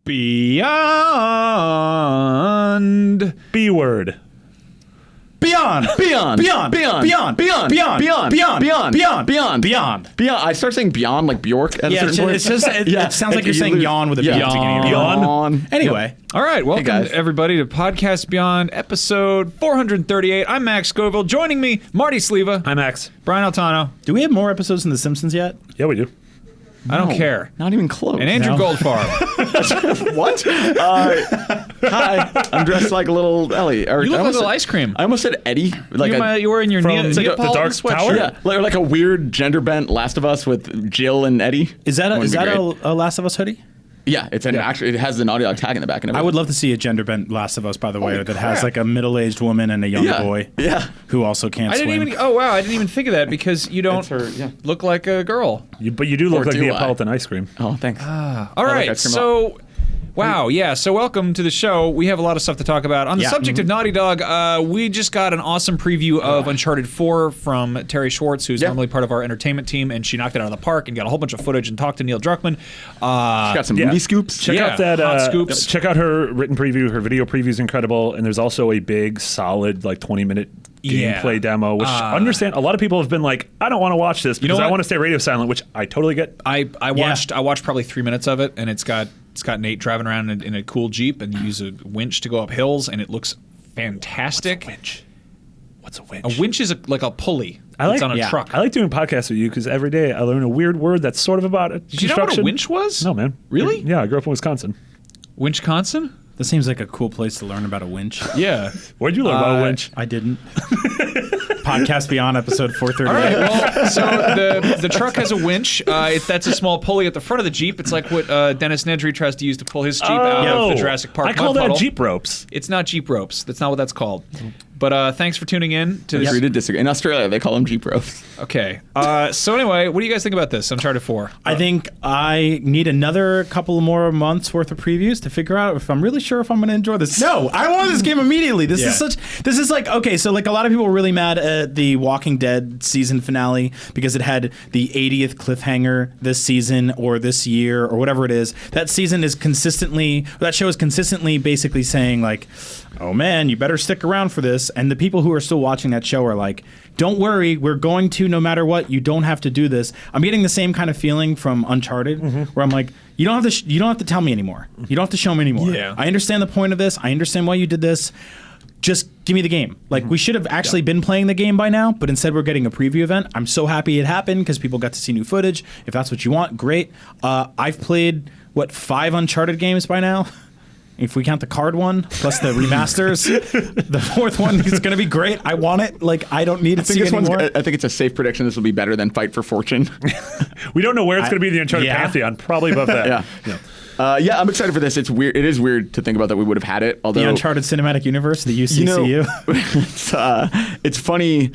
Beyond. B word. Beyond. I start saying beyond like Bjork at a certain point. It sounds like you're saying yawn with a B. Beyond. Anyway. All right, welcome guys. everybody to Podcast Beyond, episode 438. I'm Max Scoville. Joining me, Marty Sleva. I'm Max. Brian Altano. Do we have more episodes than The Simpsons yet? Yeah, we do. I don't care. Not even close. And Andrew Goldfarb. What? Hi. I'm dressed like a little Ellie. You look like a little ice cream. I almost said Eddie. Like You were in your From Neapolitan the Dark sweatshirt. Tower? Yeah, like a weird gender bent Last of Us with Jill and Eddie. Is that Wouldn't be great. a Last of Us hoodie? Yeah, actually it has the Naughty Dog tag in the back and everything. I would love to see a gender bent Last of Us, by the way, Holy that crap. has like a middle-aged woman and a young boy. Yeah. Who also can't I swim. didn't even. Oh wow! I didn't even think of that because you don't look like a girl. But you do look Or like do I? Neapolitan ice cream. Oh, thanks. All like right, ice cream so. Wow, yeah, so welcome to the show. We have a lot of stuff to talk about. On the subject of Naughty Dog, we just got an awesome preview of Uncharted 4 from Terry Schwartz, who's normally part of our entertainment team, and she knocked it out of the park and got a whole bunch of footage and talked to Neil Druckmann. She got some movie scoops. Check out that hot scoops. Check out her written preview. Her video preview is incredible, and there's also a big, solid, like 20-minute gameplay demo. Which understand a lot of people have been like, I don't want to watch this because I want to stay radio silent, which I totally get. I watched probably 3 minutes of it, and it's got Nate driving around in a cool Jeep, and you use a winch to go up hills, and it looks fantastic. What's a winch? A winch is like a pulley. I like it's on a truck. I like doing podcasts with you because every day I learn a weird word that's sort of about Did you know what a winch was? No, man. Really? Yeah, I grew up in Wisconsin. Winchconsin? That seems like a cool place to learn about a winch. Yeah. Where'd you learn about a winch? I didn't. Podcast Beyond, episode 438. All right, well, so the truck has a winch. That's a small pulley at the front of the Jeep. It's like what Dennis Nedry tries to use to pull his Jeep out of the Jurassic Park I call mud that puddle. Jeep ropes. It's not Jeep ropes. That's not what that's called. But thanks for tuning in to this. Agree to disagree. In Australia, they call them Jeep ropes. Okay. So anyway, what do you guys think about this, Uncharted 4? I think I need another couple more months worth of previews to figure out if I'm really sure if I'm going to enjoy this. No, I want this game immediately. This is like, okay, so like a lot of people were really mad at the Walking Dead season finale because it had the 80th cliffhanger this season or this year or whatever it is. That show is consistently basically saying like, oh man, you better stick around for this. And the people who are still watching that show are like, don't worry, we're going to no matter what. You don't have to do this. I'm getting the same kind of feeling from Uncharted, where I'm like, you don't have to tell me anymore. You don't have to show me anymore. Yeah. I understand the point of this. I understand why you did this. Just give me the game. Like we should have actually been playing the game by now, but instead we're getting a preview event. I'm so happy it happened because people got to see new footage. If that's what you want, great. I've played 5 Uncharted games by now. If we count the card one, plus the remasters, the 4th one is going to be great. I want it. Like, I don't need to see anymore. I think it's a safe prediction this will be better than Fight for Fortune. We don't know where it's going to be in the Uncharted Pantheon. Probably above that. Yeah, I'm excited for this. It's weird. It is weird to think about that we would have had it. Although the Uncharted Cinematic Universe, the UCCU. It's funny.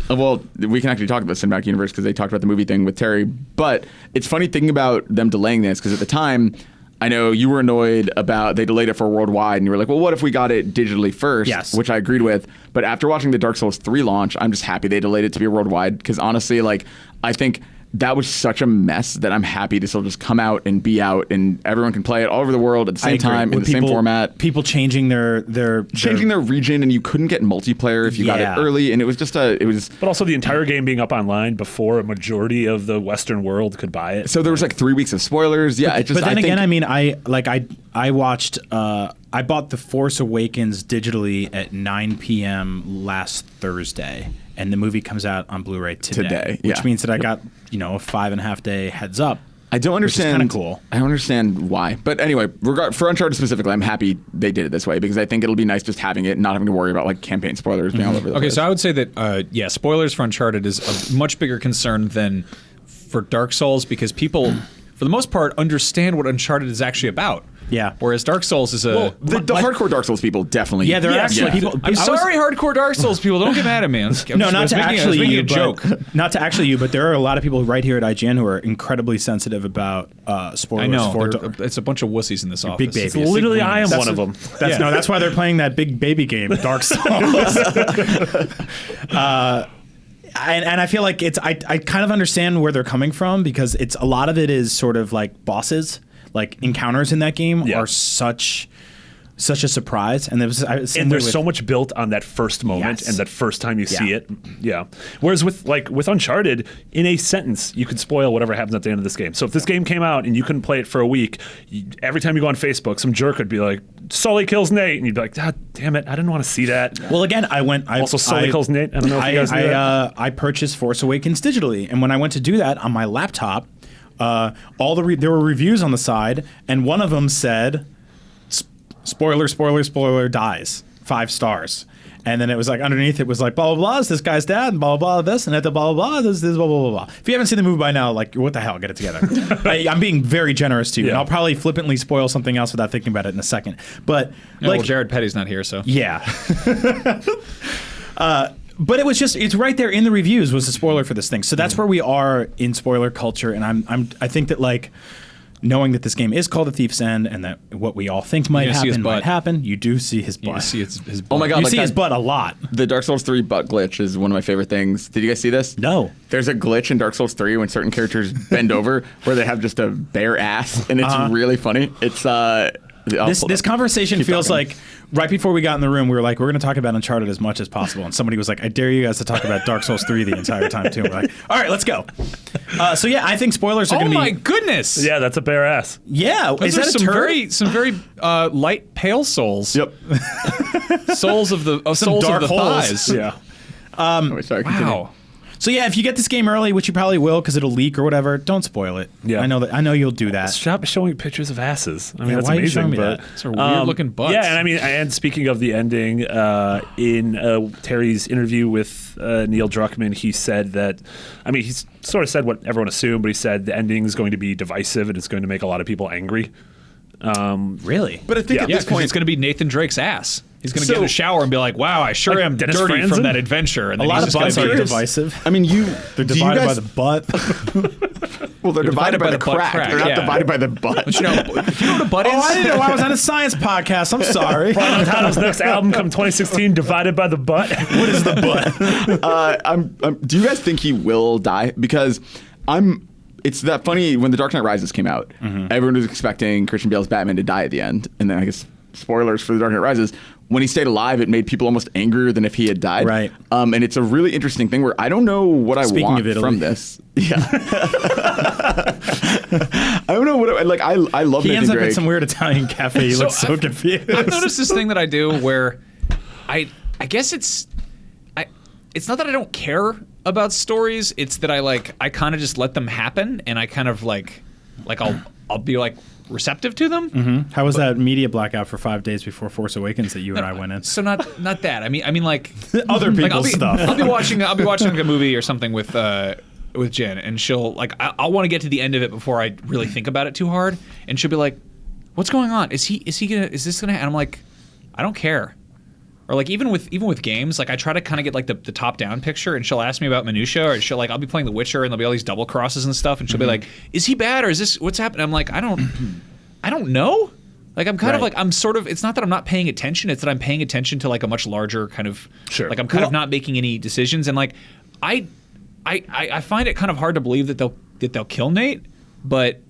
Well, we can actually talk about the Cinematic Universe because they talked about the movie thing with Terry. But it's funny thinking about them delaying this because at the time, I know you were annoyed about they delayed it for worldwide, and you were like, well, what if we got it digitally first? Yes. Which I agreed with. But after watching the Dark Souls 3 launch, I'm just happy they delayed it to be worldwide because honestly, like, I think that was such a mess that I'm happy to still just come out and be out and everyone can play it all over the world at the same time in the same format. People changing their region, and you couldn't get multiplayer if you got it early, and it was just But also the entire game being up online before a majority of the Western world could buy it. So there was like 3 weeks of spoilers. Yeah, I watched. I bought The Force Awakens digitally at 9 p.m. last Thursday. And the movie comes out on Blu-ray today, which means that I got a 5.5 day heads up. I don't understand. Which is kind of cool. I don't understand why, but anyway, for Uncharted specifically, I'm happy they did it this way because I think it'll be nice just having it, and not having to worry about like campaign spoilers being all over the place. Okay, so I would say that spoilers for Uncharted is a much bigger concern than for Dark Souls because people, for the most part, understand what Uncharted is actually about. Yeah. Whereas Dark Souls is the hardcore Dark Souls people definitely. Yeah, they're actually people. I'm sorry, hardcore Dark Souls people. Don't get mad at me. Not to actually you, but there are a lot of people right here at IGN who are incredibly sensitive about spoilers. I know. It's a bunch of wussies in this office. Big babies. Literally, I am one of them. That's why they're playing that big baby game, Dark Souls. And I feel like I kind of understand where they're coming from because a lot of it is sort of like bosses. like encounters in that game are such a surprise, and there's so much built on that first moment and that first time you see it. Yeah. Whereas with Uncharted, in a sentence, you could spoil whatever happens at the end of this game. So if this game came out and you couldn't play it for a week, every time you go on Facebook, some jerk would be like, Sully kills Nate, and you'd be like, God damn it, I didn't want to see that. Well, again, Sully kills Nate. I don't know if you guys knew that. I purchased Force Awakens digitally, and when I went to do that on my laptop, there were reviews on the side, and one of them said, spoiler, dies. 5 stars. And then it was like underneath it was like blah blah blah, is this guy's dad, and blah blah blah this, and at the blah blah blah this blah blah blah blah. If you haven't seen the movie by now, like what the hell, get it together. I'm being very generous to you, and I'll probably flippantly spoil something else without thinking about it in a second. But well, Jared Petty's not here, so yeah. But it's right there in the reviews was a spoiler for this thing. So that's where we are in spoiler culture, and I think that like, knowing that this game is called The Thief's End and that what we all think might happen, you do see his butt. You see his butt. Oh my God. You see his butt a lot. The Dark Souls 3 butt glitch is one of my favorite things. Did you guys see this? No. There's a glitch in Dark Souls 3 when certain characters bend over where they have just a bare ass, and it's really funny. It's this conversation feels like right before we got in the room, we were like, we're going to talk about Uncharted as much as possible. And somebody was like, I dare you guys to talk about Dark Souls 3 the entire time, too. And we're like, all right, let's go. So, yeah, I think spoilers are going to be... Oh, my goodness. Yeah, that's a bare ass. Yeah. Is that some very light, pale souls. Yep. Souls of the thighs. Yeah. Sorry, wow. continue. So yeah, if you get this game early, which you probably will because it'll leak or whatever, don't spoil it. Yeah. I know you'll do that. Stop showing pictures of asses. I mean, that's why amazing. Are you showing me but that? It's a weird looking butt. Yeah, and I mean, and speaking of the ending, in Terry's interview with Neil Druckmann, he said that, I mean, he's sort of said what everyone assumed, but he said the ending is going to be divisive and it's going to make a lot of people angry. Really? But I think at this point, it's going to be Nathan Drake's ass. He's going to get in the shower and be like, wow, I sure am Dennis dirty Franzen? from that adventure. And A then lot he's of just butts gonna are be divisive. I mean, They're divided by the butt. Well, they're divided by the butt crack. crack, They're not yeah. divided by the butt. You know what a butt is? Oh, I didn't know I was on a science podcast. I'm sorry. Brian Montano's next album come 2016, Divided by the Butt. What is the butt? Do you guys think he will die? Because it's that funny, when The Dark Knight Rises came out, everyone was expecting Christian Bale's Batman to die at the end. And then I guess, spoilers for The Dark Knight Rises, when he stayed alive, it made people almost angrier than if he had died. Right. And it's a really interesting thing where I don't know what I want from this. Yeah. I don't know what I love He Nathan ends up Drake. at some weird Italian cafe. He looks so confused. I've noticed this thing that I do where I guess it's not that I don't care about stories. It's that I kind of just let them happen, and I kind of I'll be like receptive to them. Mm-hmm. How was that media blackout for 5 days before Force Awakens that you and I went in? So not that. I mean like Other people's stuff. I'll be watching like a movie or something with Jen, and she'll I'll want to get to the end of it before I really think about it too hard, and she'll be like, "What's going on? Is this gonna?" And I'm like, "I don't care." Or like even with games, like I try to kind of get like the top down picture, and she'll ask me about minutia, or she'll I'll be playing The Witcher, and there'll be all these double crosses and stuff, and she'll be like, "Is he bad, or is this what's happening?" I'm like, I don't know. Like I'm kind of I'm sort of. It's not that I'm not paying attention. It's that I'm paying attention to like a much larger kind of. Sure. Like I'm kind of not making any decisions, and like I find it kind of hard to believe that they'll kill Nate, but.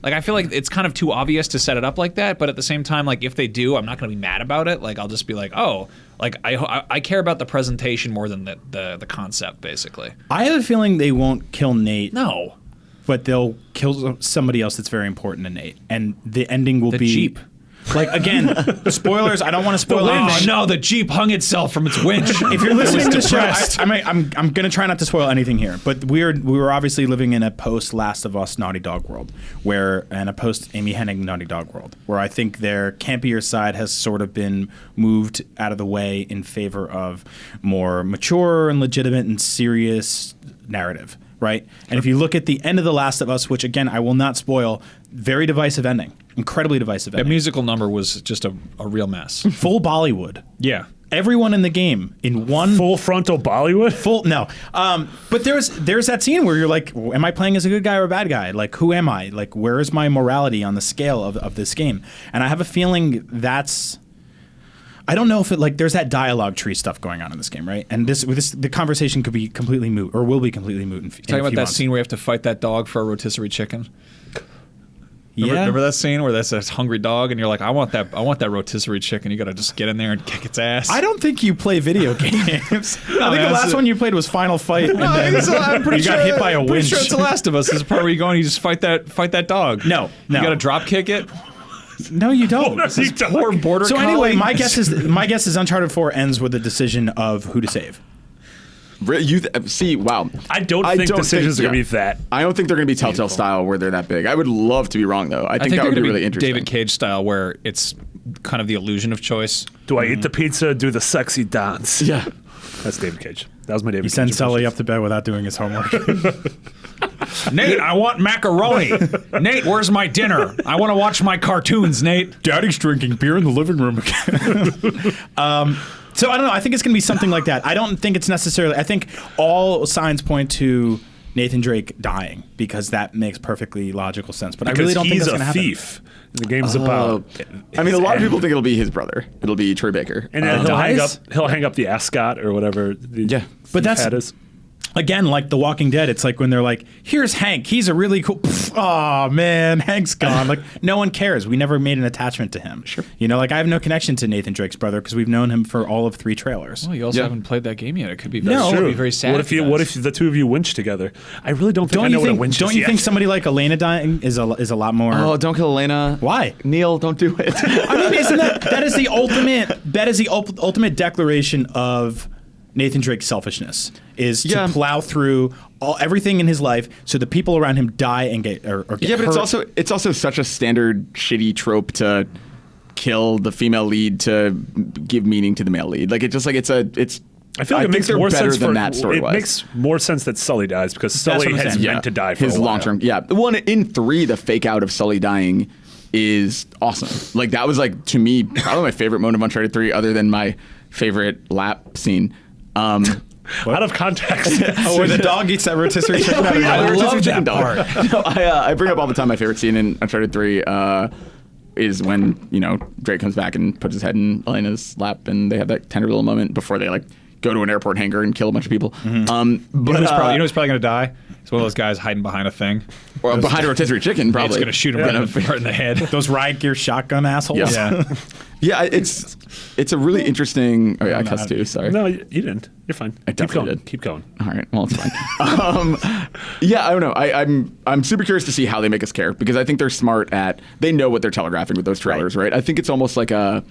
Like, I feel like it's kind of too obvious to set it up like that, but at the same time, like, if they do, I'm not going to be mad about it. Like, I'll just be like, oh, like, I care about the presentation more than the concept, basically. I have a feeling they won't kill Nate. No. But they'll kill somebody else that's very important to Nate. And the ending will be... Jeep. Like, again, spoilers, I don't want to spoil anything. Oh, no, the Jeep hung itself from its winch. If you're listening to the show, I'm going to try not to spoil anything here, but we were obviously living in a post Last of Us Naughty Dog world, and a post Amy Hennig Naughty Dog world, where I think their campier side has sort of been moved out of the way in favor of more mature and legitimate and serious narrative. Right? And if you look at the end of The Last of Us, which, again, I will not spoil, very divisive ending. Incredibly divisive ending. That musical number was just a real mess. Full Bollywood. Yeah. Everyone in the game in one... Full frontal Bollywood? No. But there's that scene where you're like, am I playing as a good guy or a bad guy? Like, who am I? Like, where is my morality on the scale of this game? And I have a feeling that's... I don't know if there's that dialogue tree stuff going on in this game, right? And the conversation could be completely moot, or will be completely moot in a few Talking about that months. scene where you have to fight that dog for a rotisserie chicken. Remember that scene where that's a hungry dog, and you're like, I want that rotisserie chicken. You got to just get in there and kick its ass. I don't think you play video games. I think the last one you played was Final Fight. And I'm pretty you sure, got hit by a winch. Pretty sure it's The Last of Us. This is the part where you go and you just fight that dog. No. You got to drop kick it. No, you don't. Poor border. So collie. anyway, my guess is Uncharted 4 ends with a decision of who to save. Wow. I don't think decisions are going to be that. I don't think they're going to be Telltale style where they're that big. I would love to be wrong, though. I think that would be really interesting. David Cage style, where it's kind of the illusion of choice. Do I eat the pizza? Do the sexy dance? Yeah. That's David Cage. That was my David Cage. He sends impression. Sully up to bed without doing his homework. Nate, I want macaroni. Nate, where's my dinner? I want to watch my cartoons, Nate. Daddy's drinking beer in the living room again. So I don't know. I think it's going to be something like that. I don't think it's necessarily. I think all signs point to Nathan Drake dying because that makes perfectly logical sense. But I really don't think that's going to happen. He's a thief. The game's about. I mean, a lot of people think it'll be his brother. It'll be Troy Baker. And then he'll hang up the ascot or whatever. But that's hat is. Again, like The Walking Dead, it's like when they're like, here's Hank. He's a really cool... Oh, man, Hank's gone. Like, no one cares. We never made an attachment to him. Sure. You know, like, I have no connection to Nathan Drake's brother because we've known him for all of 3 trailers. Well, you also haven't played that game yet. It could be very sad. What if the two of you winch together? I really don't think I know what a winch is. Don't you think somebody like Elena dying is a lot more... Oh, don't kill Elena. Why? Neil, don't do it. I mean, isn't that is the ultimate declaration of Nathan Drake's selfishness is to plow through everything in his life so the people around him die and get hurt. But it's also such a standard shitty trope to kill the female lead to give meaning to the male lead. Like it's just like it's. I feel like it makes more sense than that story was. It makes more sense that Sully dies because Sully has meant to die for his a while. long term. Yeah, the one in 3, the fake out of Sully dying is awesome. Like that was like to me probably my favorite moment of Uncharted 3, other than my favorite lap scene. Out of context. Where the dog eats that rotisserie chicken. I love that part. No, I bring up all the time my favorite scene in Uncharted 3 is when Drake comes back and puts his head in Elena's lap, and they have that tender little moment before they like go to an airport hangar and kill a bunch of people. Mm-hmm. But who's probably going to die? It's one of those guys hiding behind a thing. Or behind a rotisserie chicken, probably. It's going to shoot him right in the head. Those riot gear shotgun assholes. Yeah. Yeah, it's a really interesting... Oh, yeah, I cussed too, sorry. No, you didn't. You're fine. I definitely did. Keep going. All right, well, it's fine. Yeah, I don't know. I'm super curious to see how they make us care, because I think they're smart at... They know what they're telegraphing with those trailers, right? I think it's almost like a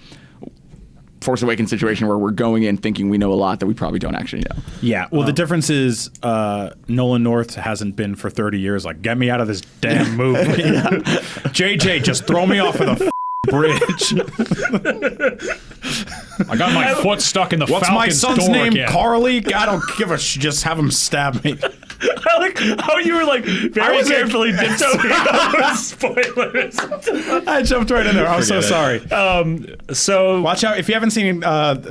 Force Awakens situation where we're going in thinking we know a lot that we probably don't actually know. Yeah, well, the difference is Nolan North hasn't been for 30 years like, get me out of this damn movie. JJ, just throw me off of the bridge. I got my foot stuck in the What's Falcon's my son's door name? again. Carly? I don't give a just have him stab me. I like how you were like very carefully tiptoeing spoilers. I jumped right in there. I'm so sorry. So watch out if you haven't seen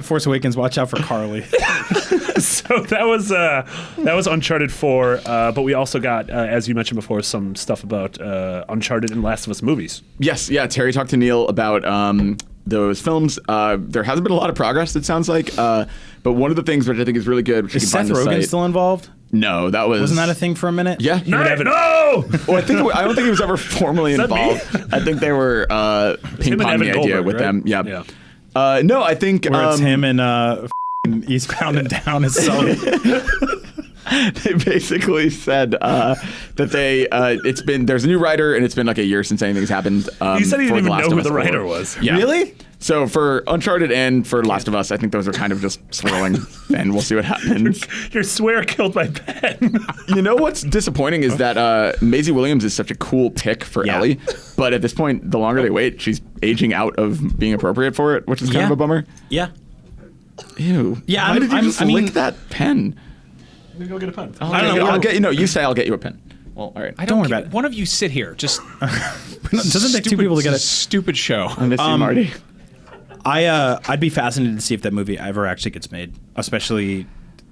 Force Awakens. Watch out for Carly. So that was Uncharted 4, but we also got, as you mentioned before, some stuff about Uncharted and Last of Us movies. Yes, yeah. Terry talked to Neil about those films. There hasn't been a lot of progress, it sounds like. But one of the things which I think is really good, which is Seth Rogen still involved? No, wasn't that a thing for a minute? Yeah, no. Well, I don't think he was ever formally involved. I think they were ping-ponging the idea with them. Yeah. No, I think where it's him and Eastbound and Down is Sully. They basically said that there's a new writer, and it's been like a year since anything's happened. He said he didn't even know who the writer was. Yeah. Really? So for Uncharted and for Last of Us, I think those are kind of just swirling, and we'll see what happens. Your swear killed my pen. You know what's disappointing is that Maisie Williams is such a cool pick for Ellie, but at this point, the longer they wait, she's aging out of being appropriate for it, which is kind of a bummer. Yeah. Ew. Yeah. Why did you just lick that pen? Let me go get a pen. I don't know. I'll get you say I'll get you a pen. Well, all right. Don't worry about it. One of you sit here. Just doesn't take two people to get a stupid show. I miss you, Marty. I'd be fascinated to see if that movie ever actually gets made, especially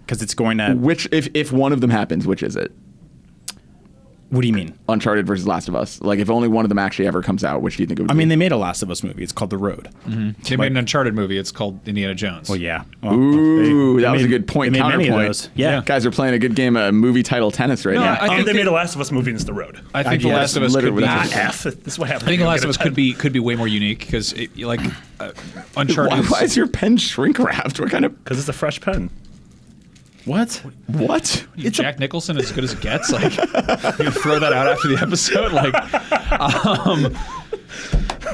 because it's going to. Which, if one of them happens, which is it? What do you mean? Uncharted versus Last of Us. Like, if only one of them actually ever comes out, which do you think it would be? I mean, they made a Last of Us movie. It's called The Road. They made an Uncharted movie. It's called Indiana Jones. Well, yeah. Well, Ooh, that was a good point. They made many of Counterpoint. those. Yeah. Guys are playing a good game of movie title tennis right now. I think they made a Last of Us movie and it's The Road. I think The Last of Us could be. F. This is what happened. I think The Last of Us could be way more unique because Uncharted. Why is your pen shrink wrapped? What kind of? Because it's a fresh pen. What? What? Jack Nicholson as good as it gets. Like, you throw that out after the episode. Like,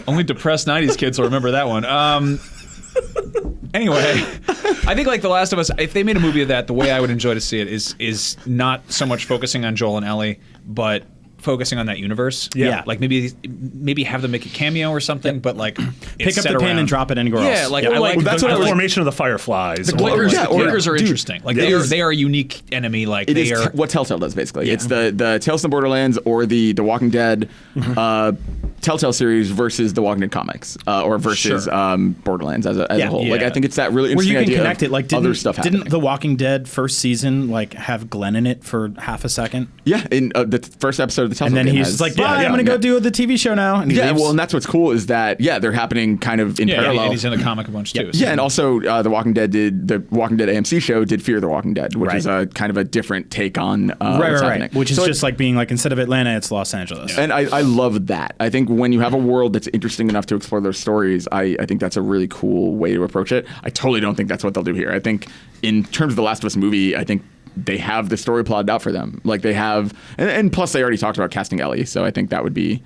only depressed '90s kids will remember that one. Anyway, I think like The Last of Us, if they made a movie of that, the way I would enjoy to see it is not so much focusing on Joel and Ellie, but focusing on that universe. Yeah. Like maybe have them make a cameo or something, but like Pick up the pen and drop it anywhere else. Yeah, like I like that's what the formation of the Fireflies. the Clickers are interesting. Like they are a unique enemy. Like It is what Telltale does basically. It's the Tales from the Borderlands or the Walking Dead Telltale series versus the Walking Dead comics or versus Borderlands as a whole. Like I think it's that really where interesting you can idea connect it. Like other stuff happening. Didn't the Walking Dead first season like have Glenn in it for half a second? Yeah, in the first episode of the Telltale And then game he's has- just like, bye, I'm going to go do the TV show now. And he leaves. well, and that's what's cool is that they're happening kind of in parallel. and he's in the comic a bunch too. So. Yeah, and also the Walking Dead AMC show did Fear the Walking Dead, which is a kind of a different take on what's happening. Which is just like being like instead of Atlanta, it's Los Angeles. And I love that. I think when you have a world that's interesting enough to explore those stories, I think that's a really cool way to approach it. I totally don't think that's what they'll do here. I think in terms of the Last of Us movie, I think they have the story plotted out for them. Like they have, and plus they already talked about casting Ellie, so I think that would be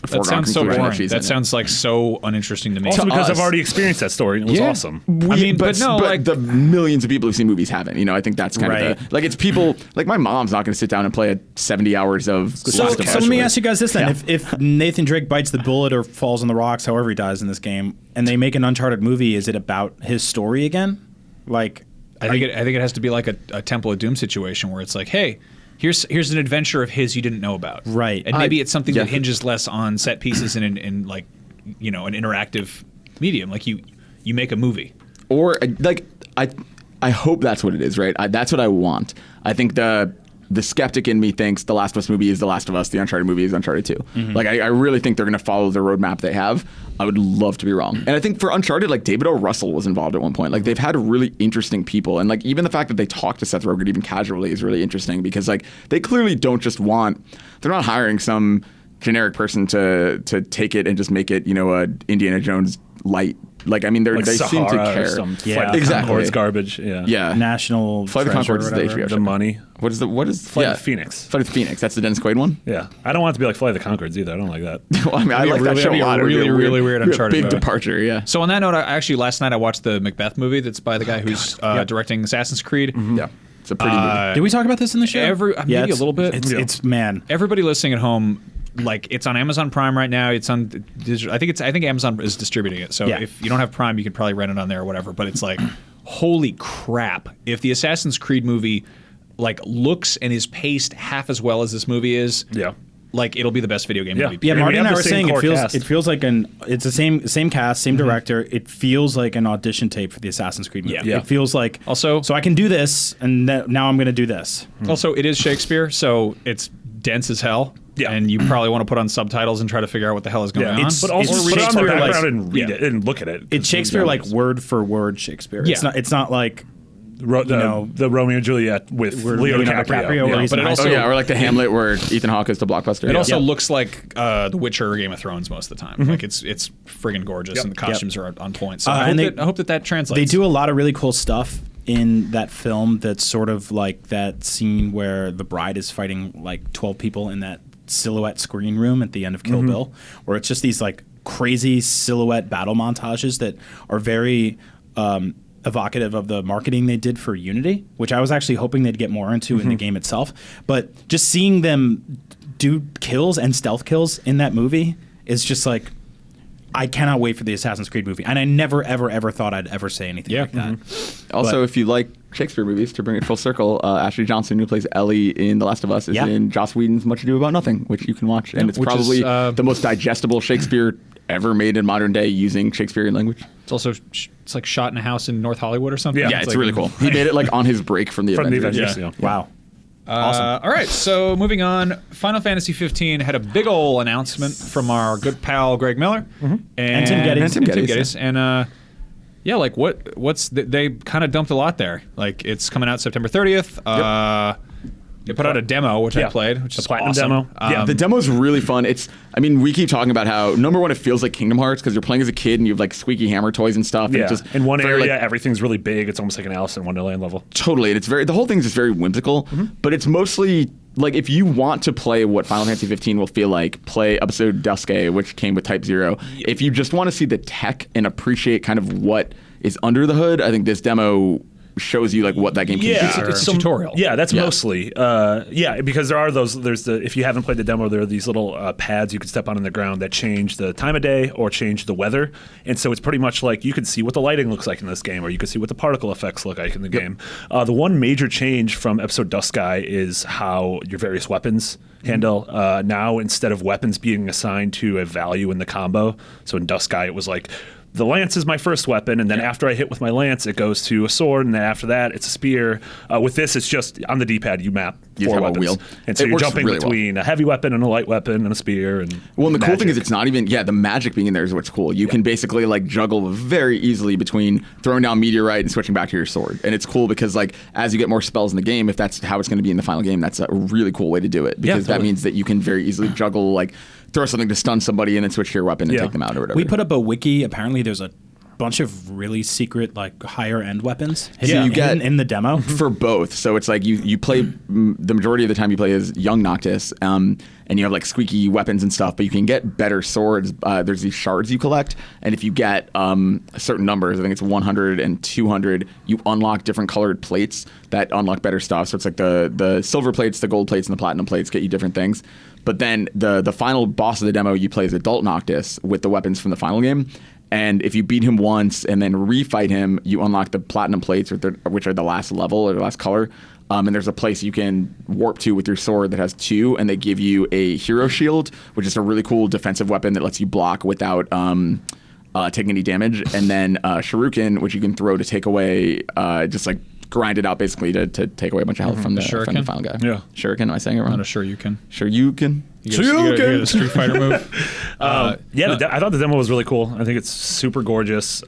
a That foregone sounds so conclusion boring. That sounds like so uninteresting to me. Also because us. I've already experienced that story and it was awesome. but the millions of people who've seen movies haven't. I think that's kind of the, like it's people like my mom's not going to sit down and play 70 hours of. So let me ask you guys this then: if Nathan Drake bites the bullet or falls on the rocks, however he dies in this game, and they make an Uncharted movie, is it about his story again? Like, I think it has to be like a Temple of Doom situation where it's like, hey, here's an adventure of his you didn't know about, right? And maybe it's something that hinges less on set pieces and in like an interactive medium, like you make a movie, or like I hope that's what it is, right? That's what I want. I think the skeptic in me thinks the Last of Us movie is The Last of Us, the Uncharted movie is Uncharted 2. Mm-hmm. Like I really think they're going to follow the roadmap they have. I would love to be wrong. And I think for Uncharted, like David O. Russell was involved at one point. Like they've had really interesting people, and like even the fact that they talk to Seth Rogen even casually is really interesting because like they clearly don't just want. They're not hiring some generic person to take it and just make it a Indiana Jones light. Like I mean, they seem to care. Flight of Conchords garbage. Yeah. National Flight of Conchords is the HBO show. The money. What is Flight of Phoenix? Flight of Phoenix. That's the Dennis Quaid one. Yeah, I don't want it to be like Flight of the Conchords either. I don't like that. Well, I mean, I like that show a lot. Really weird Uncharted big movie. departure. Yeah. So on that note, last night I watched the Macbeth movie that's by the guy who's directing Assassin's Creed. Mm-hmm. Yeah. It's a pretty movie. Did we talk about this in the show? Maybe a little bit. It's man. Everybody listening at home, like it's on Amazon Prime right now. It's on. I think Amazon is distributing it. So if you don't have Prime, you could probably rent it on there or whatever. But it's like, holy crap! If the Assassin's Creed movie like looks and is paced half as well as this movie is, like it'll be the best video game movie. Yeah, Marty and I were saying it feels like it's the same cast, same director. It feels like an audition tape for the Assassin's Creed movie. Yeah. It feels like also. So I can do this, and now I'm going to do this. Also, it is Shakespeare, so it's dense as hell. Yeah. And you probably want to put on subtitles and try to figure out what the hell is going on. But also put it on the background and read it and look at it. It's Shakespeare like word for word Shakespeare. Yeah. It's not like the Romeo and Juliet with Leo DiCaprio. But it also, or like the Hamlet where Ethan Hawke is the blockbuster. It also looks like The Witcher or Game of Thrones most of the time. Like it's friggin' gorgeous and the costumes are on point. So I hope that translates. They do a lot of really cool stuff in that film that's sort of like that scene where the bride is fighting like 12 people in that silhouette screen room at the end of Kill Bill, where it's just these like crazy silhouette battle montages that are very evocative of the marketing they did for Unity, which I was actually hoping they'd get more into in the game itself. But just seeing them do kills and stealth kills in that movie is just like, I cannot wait for the Assassin's Creed movie. And I never, ever, ever thought I'd ever say anything like that. Also, if you like Shakespeare movies, to bring it full circle, Ashley Johnson, who plays Ellie in The Last of Us, is in Joss Whedon's Much Ado About Nothing, which you can watch. And it's probably the most digestible Shakespeare ever made in modern day using Shakespearean language. It's also it's like shot in a house in North Hollywood or something. Yeah, it's really cool. He made it like on his break from the Avengers. Wow. Awesome. All right, so moving on, Final Fantasy 15 had a big ol' announcement from our good pal Greg Miller And Tim Geddes. And yeah, like they kind of dumped a lot there. Like it's coming out September 30th. They put out a demo, which I played, which is platinum awesome. demo. Yeah, the demo's really fun. We keep talking about how, number one, it feels like Kingdom Hearts because you're playing as a kid and you have like squeaky hammer toys and stuff. Yeah, and just in one area, everything's really big. It's almost like an Alice in Wonderland level. Totally, and the whole thing's just very whimsical, but it's mostly like if you want to play what Final Fantasy 15 will feel like, play Episode Duske, which came with Type 0. If you just want to see the tech and appreciate kind of what is under the hood, I think this demo shows you like what that game can do. It's a tutorial. Yeah, that's mostly. Because there are those. If you haven't played the demo, there are these little pads you can step on in the ground that change the time of day or change the weather, and so it's pretty much like you can see what the lighting looks like in this game, or you can see what the particle effects look like in the game. The one major change from Episode Dusky is how your various weapons handle. Now, instead of weapons being assigned to a value in the combo, so in Dusky it was like, the lance is my first weapon, and then after I hit with my lance, it goes to a sword, and then after that, it's a spear. With this, it's just on the D-pad, you map four weapons. Wheel. And so you're jumping really between a heavy weapon and a light weapon and a spear. And the cool thing is it's not even, the magic being in there is what's cool. You can basically like juggle very easily between throwing down meteorite and switching back to your sword. And it's cool because like as you get more spells in the game, if that's how it's going to be in the final game, that's a really cool way to do it. Because that means that you can very easily juggle, like throw something to stun somebody and then switch to your weapon and take them out or whatever. We put up a wiki. Apparently there's a bunch of really secret, like higher end weapons you get in the demo for both. So it's like you play the majority of the time you play as young Noctis, and you have like squeaky weapons and stuff. But you can get better swords. There's these shards you collect, and if you get certain numbers, I think it's 100 and 200, you unlock different colored plates that unlock better stuff. So it's like the silver plates, the gold plates, and the platinum plates get you different things. But then the final boss of the demo, you play as adult Noctis with the weapons from the final game. And if you beat him once and then refight him, you unlock the platinum plates, which are the last level or the last color. And there's a place you can warp to with your sword that has 2, and they give you a hero shield, which is a really cool defensive weapon that lets you block without taking any damage. And then shuriken, which you can throw to take away, just like grind it out basically to take away a bunch of health from the final guy. Yeah. Shuriken, am I saying it wrong? Not a sure you can. Shoryuken. You get a Street Fighter move. I thought the demo was really cool. I think it's super gorgeous.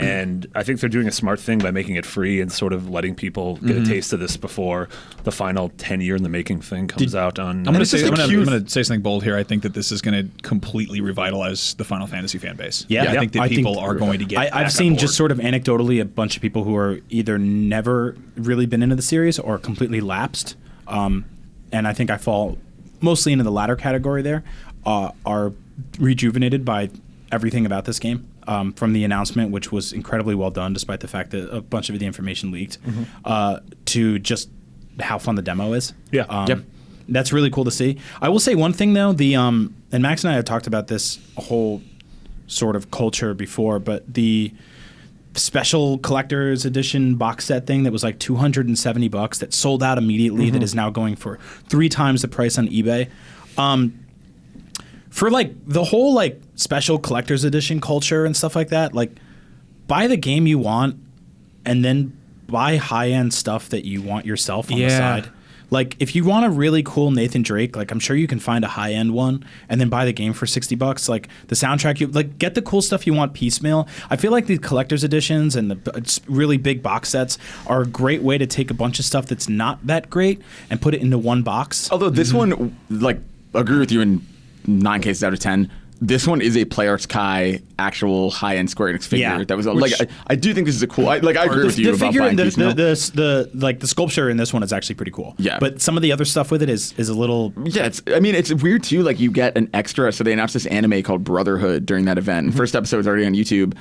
And I think they're doing a smart thing by making it free and sort of letting people get a taste of this before the final 10-year in the making thing comes out on. I'm going to say something bold here. I think that this is going to completely revitalize the Final Fantasy fan base. Yeah, I think that people are going to get. I've seen just sort of anecdotally a bunch of people who are either never really been into the series or completely lapsed, and I think I fall mostly into the latter category there, are rejuvenated by everything about this game. From the announcement, which was incredibly well done, despite the fact that a bunch of the information leaked, to just how fun the demo is. That's really cool to see. I will say one thing though, and Max and I have talked about this whole sort of culture before, but the special collector's edition box set thing that was like $270 that sold out immediately, that is now going for 3 times the price on eBay. For like the whole like special collector's edition culture and stuff like that, like buy the game you want and then buy high-end stuff that you want yourself on the side. Like if you want a really cool Nathan Drake, like I'm sure you can find a high-end one and then buy the game for $60. Like the soundtrack, you like get the cool stuff you want piecemeal. I feel like the collector's editions and the really big box sets are a great way to take a bunch of stuff that's not that great and put it into one box. Although this one, like, agree with you in 9 cases out of 10. This one is a PlayArts Kai actual high-end Square Enix figure. That was I do think this is a cool. I agree with you about buying piecemeal. The sculpture in this one is actually pretty cool. Yeah, but some of the other stuff with it is a little. Yeah, it's weird too. Like you get an extra. So they announced this anime called Brotherhood during that event. First episode is already on YouTube.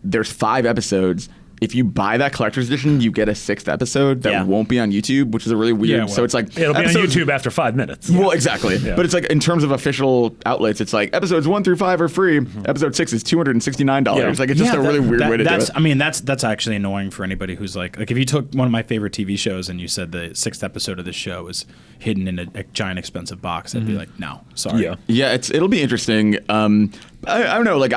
There's 5 episodes. If you buy that collector's edition, you get a 6th episode that won't be on YouTube, which is a really weird. So it's like it'll be on YouTube after 5 minutes. Well, exactly. But it's like in terms of official outlets, it's like episodes 1 through 5 are free. Episode 6 is $269. Like it's just a really weird way to do it. I mean, that's actually annoying for anybody who's like if you took one of my favorite TV shows and you said the 6th episode of the show is hidden in a giant expensive box, I'd be like, no, sorry. Yeah, it'll be interesting. I don't know. Like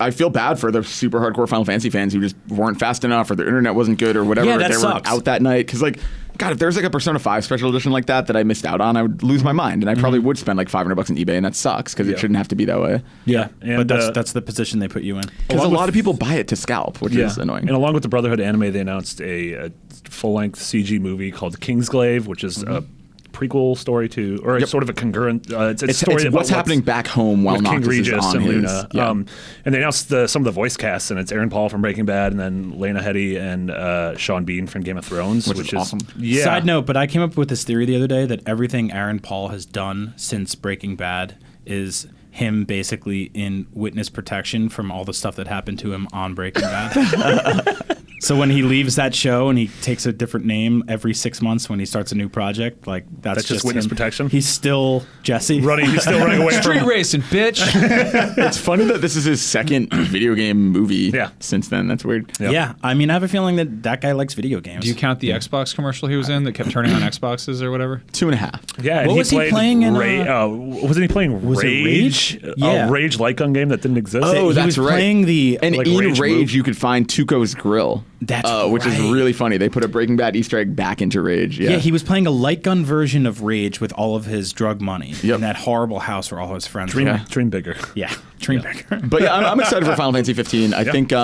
I feel bad for the super hardcore Final Fantasy fans who just weren't fast enough or their internet wasn't good or whatever. Yeah, that they sucks. were out that night. Because, like, God, if there's like a Persona 5 special edition like that I missed out on, I would lose my mind, and I probably would spend like $500 on eBay, and that sucks because it shouldn't have to be that way. Yeah, and, but that's the position they put you in. Because a lot of people buy it to scalp, which is annoying. And along with the Brotherhood anime, they announced a full-length CG movie called Kingsglaive, which is a prequel story to, or sort of a concurrent. It's a story about what's happening back home while with King Noctis is Regis on and his. Luna. Yeah. And they announced some of the voice casts, and it's Aaron Paul from Breaking Bad, and then Lena Headey and Sean Bean from Game of Thrones, which is awesome. Yeah. Side note, but I came up with this theory the other day that everything Aaron Paul has done since Breaking Bad is him basically in witness protection from all the stuff that happened to him on Breaking Bad. So when he leaves that show and he takes a different name every 6 months when he starts a new project, like that's just witness protection. He's still Jesse. He's still running away from Street racing, bitch. It's funny that this is his second video game movie since then. That's weird. Yep. Yeah, I mean, I have a feeling that guy likes video games. Do you count the Xbox commercial he was in that kept turning on Xboxes or whatever? 2.5. Yeah, and What was he playing in, wasn't he playing was it Rage? Rage? Yeah. A Rage light gun game that didn't exist. Oh, he that's was right. playing the And like in Rage Rage, move. you could find Tuco's Grill. That's which is right. really funny. They put a Breaking Bad Easter egg back into Rage. Yeah, he was playing a light gun version of Rage with all of his drug money Yep. in that horrible house where all his friends were. Dream bigger. Yeah, dream bigger. But yeah, I'm excited for Final Fantasy 15. I think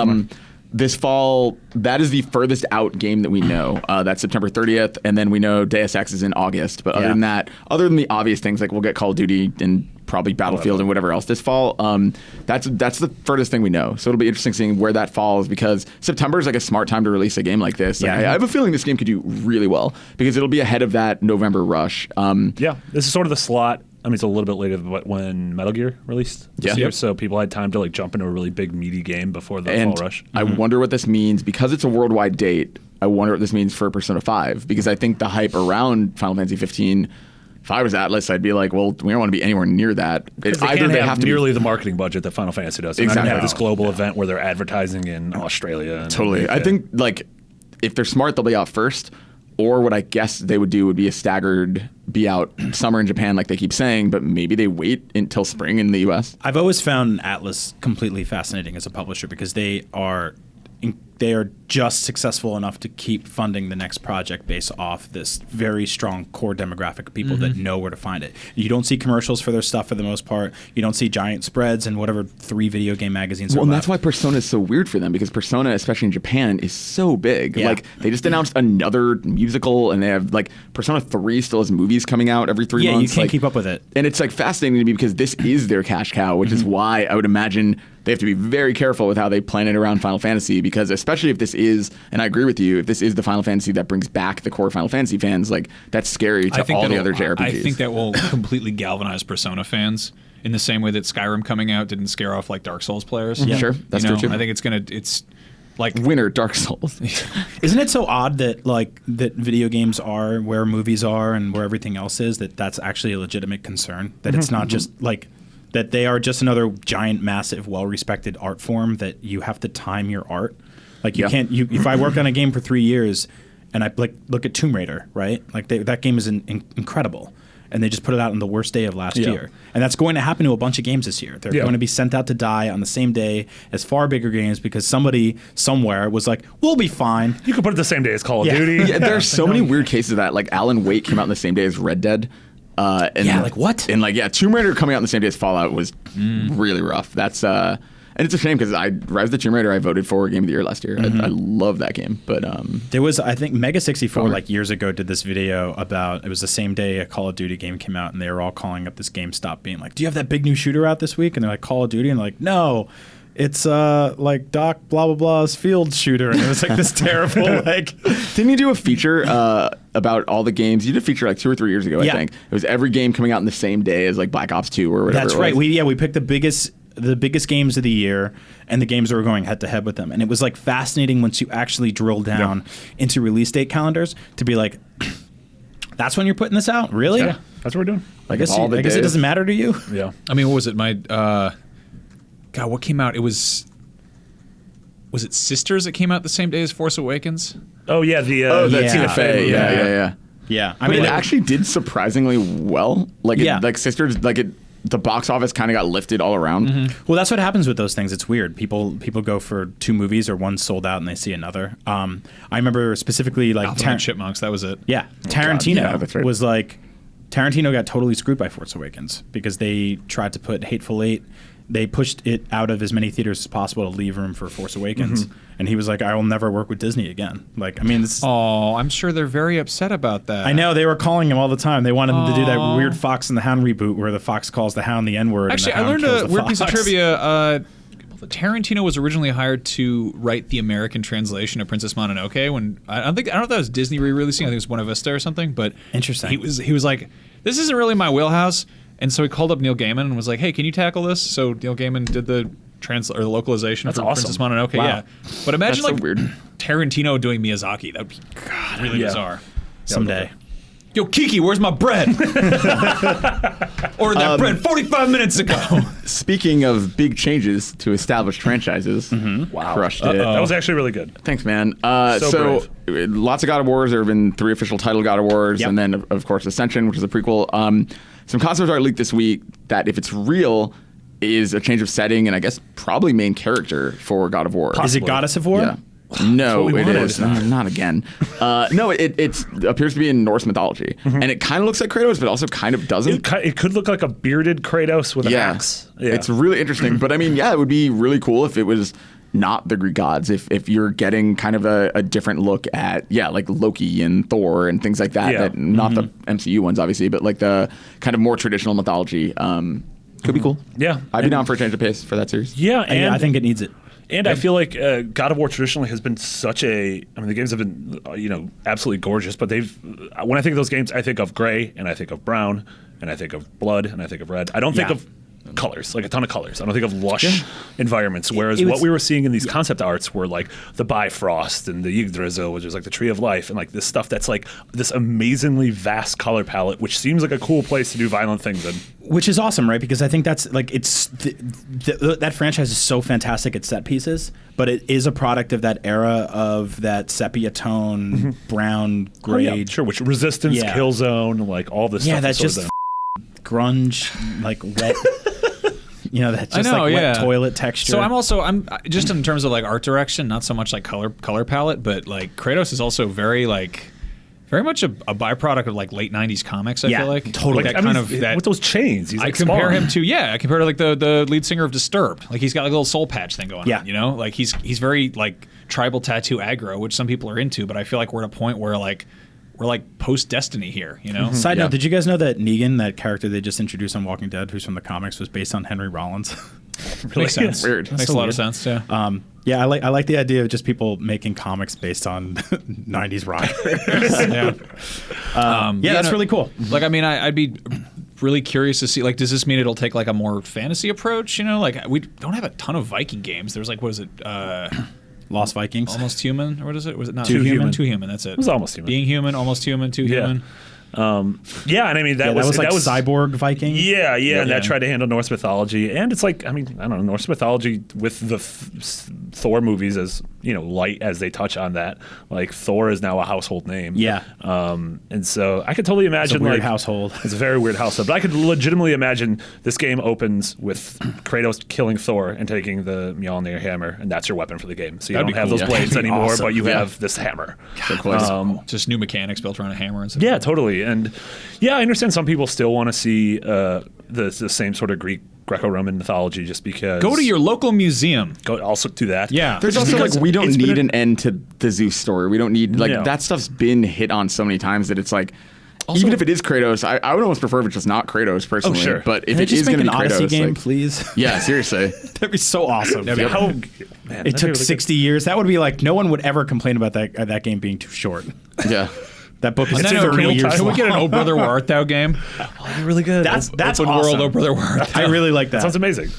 this fall, that is the furthest out game that we know. That's September 30th, and then we know Deus Ex is in August. But other than that, other than the obvious things, like we'll get Call of Duty and probably Battlefield and whatever else this fall, that's the furthest thing we know. So it'll be interesting seeing where that falls, because September is like a smart time to release a game like this. Yeah. I have a feeling this game could do really well because it'll be ahead of that November rush. Yeah, this is sort of the slot. I mean, it's a little bit later than when Metal Gear released this year, so people had time to like jump into a really big meaty game before the fall rush. I wonder what this means, because it's a worldwide date. I wonder what this means for Persona 5, because I think the hype around Final Fantasy 15, if I was Atlas, I'd be like, well, we don't want to be anywhere near that. They have nearly the marketing budget that Final Fantasy does. They're not gonna have this global event where they're advertising in Australia. And totally. I think like if they're smart, they'll be out first. Or what I guess they would do would be a staggered be out summer in Japan like they keep saying, but maybe they wait until spring in the US. I've always found Atlas completely fascinating as a publisher because they are just successful enough to keep funding the next project based off this very strong core demographic of people that know where to find it. You don't see commercials for their stuff for the most part. You don't see giant spreads and whatever 3 video game magazines are and left. that's why Persona is so weird for them, because Persona, especially in Japan, is so big. Yeah. Like, they just announced another musical, and they have, like, Persona 3 still has movies coming out every 3 months. Yeah, you can't like, keep up with it. And it's, like, fascinating to me because this is their cash cow, which is why I would imagine they have to be very careful with how they plan it around Final Fantasy, because especially if this is, and I agree with you, if this is the Final Fantasy that brings back the core Final Fantasy fans, like, that's scary to all the other JRPGs. I think that will completely galvanize Persona fans in the same way that Skyrim coming out didn't scare off like Dark Souls players. Yeah, sure, that's true too. I think it's like winner Dark Souls. Isn't it so odd that that video games are where movies are and where everything else is, that's actually a legitimate concern, that it's not just like that they are just another giant, massive, well-respected art form that you have to time your art. Like you can't. If I work on a game for 3 years, and I look at Tomb Raider, right? Like that game is incredible, and they just put it out on the worst day of last year, and that's going to happen to a bunch of games this year. They're going to be sent out to die on the same day as far bigger games because somebody somewhere was like, "We'll be fine." You could put it the same day as Call of Duty. Yeah, there's so many weird cases of that. Like Alan Wake came out on the same day as Red Dead. Like what? And Tomb Raider coming out on the same day as Fallout was really rough. That's and it's a shame because Rise of the Tomb Raider I voted for Game of the Year last year. I love that game, but there was, I think Mega 64 like years ago did this video about, it was the same day a Call of Duty game came out, and they were all calling up this GameStop being like, "Do you have that big new shooter out this week?" And they're like, "Call of Duty," and they're like, "No. It's like Doc blah blah blah's field shooter," and it was like this terrible like. Didn't you do a feature about all the games? You did a feature like 2 or 3 years ago, I think. It was every game coming out in the same day as like Black Ops 2 or whatever. That's right. We picked the biggest games of the year and the games that were going head to head with them, and it was like fascinating once you actually drill down into release date calendars to be like, that's when you're putting this out, really? Yeah, that's what we're doing. I guess it doesn't matter to you. Yeah. I mean, what was it? God, what came out? Was it Sisters that came out the same day as Force Awakens? Oh yeah, the Tina Fey. Yeah. Yeah, I mean, it actually did surprisingly well. Like, Sisters, like the box office kind of got lifted all around. Well, that's what happens with those things. It's weird. People go for 2 movies or one's sold out and they see another. I remember specifically like Alvin and Chipmunks. That was it. Yeah, Tarantino Yeah, that's right. was like Tarantino got totally screwed by Force Awakens because they tried to put Hateful Eight. They pushed it out of as many theaters as possible to leave room for Force Awakens, and he was like, "I will never work with Disney again." Like, I mean, this. Oh, I'm sure they're very upset about that. I know they were calling him all the time. They wanted him to do that weird Fox and the Hound reboot where the fox calls the hound the N-word. Actually, and I the hound learned kills a the weird piece of fox. trivia. Tarantino was originally hired to write the American translation of Princess Mononoke. When I don't know if that was Disney re-releasing. I think it was Buena Vista or something. But Interesting. He was like, this isn't really my wheelhouse. And so he called up Neil Gaiman and was like, hey, can you tackle this? So Neil Gaiman did the the localization for awesome. Princess Mononoke. Wow. Yeah. But imagine That's so like weird. Tarantino doing Miyazaki. That would be really bizarre. Someday. Yo, Kiki, where's my bread? Or that bread 45 minutes ago. Speaking of big changes to established franchises, Wow. crushed it. That was actually really good. Thanks, man. So Lots of God of Wars. There have been 3 official title God of Wars, Yep. and then of course Ascension, which is a prequel. Some concept art leaked this week that, if it's real, is a change of setting and I guess probably main character for God of War. Is it Goddess of War? Yeah. No, what we it wanted. is not again. No, it appears to be in Norse mythology, and it kind of looks like Kratos, but also kind of doesn't. It could look like a bearded Kratos with an axe. Yeah. It's really interesting. But I mean, yeah, it would be really cool if it was not the Greek gods. If you're getting kind of a different look at like Loki and Thor and things like that. Yeah. That not the MCU ones, obviously, but like the kind of more traditional mythology. Could be cool. Yeah. I'd be down for a change of pace for that series. Yeah, and Yeah, I think it needs it. And I feel like God of War traditionally has been such a. I mean, the games have been, absolutely gorgeous. But when I think of those games, I think of gray, and I think of brown, and I think of blood, and I think of red. I don't think Yeah. of colors, like a ton of colors. I don't think of lush environments. Whereas it was- what we were seeing in these concept arts were like the Bifrost and the Yggdrasil, which is like the Tree of Life, and like this stuff that's like this amazingly vast color palette, which seems like a cool place to do violent things in. Which is awesome, right? Because I think that's like that franchise is so fantastic at set pieces, but it is a product of that era of that sepia tone, brown, gray. Yeah, sure. Which Resistance, Yeah. Killzone, like all this Yeah, stuff. that's sort of just the- grunge, like wet. That just like wet toilet texture. So I'm just in terms of like art direction, not so much like color palette, but like Kratos is also very much a byproduct of like late '90s comics. I Yeah, feel like totally. Like, I that mean, kind of that. with those chains. He's I like compare Spawn. him to like the lead singer of Disturbed. Like he's got like a little soul patch thing going Yeah. on. Like he's very like tribal tattoo aggro, which some people are into. But I feel like we're at a point where we're like post Destiny here. Side Yeah. note: did you guys know that Negan, that character they just introduced on Walking Dead, who's from the comics, was based on Henry Rollins? Makes sense. Weird. Makes so a lot weird. of sense. Yeah. Yeah, I like the idea of just people making comics based on '90s rock. Yeah. That's really cool. Like, I mean, I'd be really curious to see, like, does this mean it'll take, like, a more fantasy approach, Like, we don't have a ton of Viking games. There's, like, what is it? Lost Vikings. Almost Human? Or what is it? Was it not? Too Human. Too Human, that's it. It was Almost Human. Being Human, Almost Human, Too Human. Yeah, and I mean that was like Cyborg Viking. Yeah, and Yeah. that tried to handle Norse mythology, and it's like, I mean, I don't know, Norse mythology with the Thor movies, as light as they touch on that, like Thor is now a household name. Yeah. And so I could totally imagine It's a weird like household. It's a very weird household, but I could legitimately imagine this game opens with Kratos killing Thor and taking the Mjolnir hammer, and that's your weapon for the game. So you That'd don't be have cool. those Yeah. blades That'd be anymore, awesome. but you Yeah. have this hammer. So cool. Just new mechanics built around a hammer and stuff. Yeah, totally. And yeah, I understand some people still want to see the same sort of Greco-Roman mythology just because. Go to your local museum. Go also do that. Yeah. There's Just also because like we don't it's been need a- an end to the Zeus story. We don't need No. that stuff's been hit on so many times that it's like. Even if it is Kratos, I would almost prefer if it's just not Kratos personally. sure. But if Can it they just is make going to an be Odyssey Kratos, game, like, please? yeah, seriously. That'd be so awesome. How, man, It that'd took be really 60 years. That would be like no one would ever complain about that game being too short. Yeah. That book is It's No, in the 30 real years time. Can we get an long. Oh Brother Where Art Thou game? good. Really good. That's Open awesome. world Oh Brother Where Art Thou. I really like that. Sounds amazing.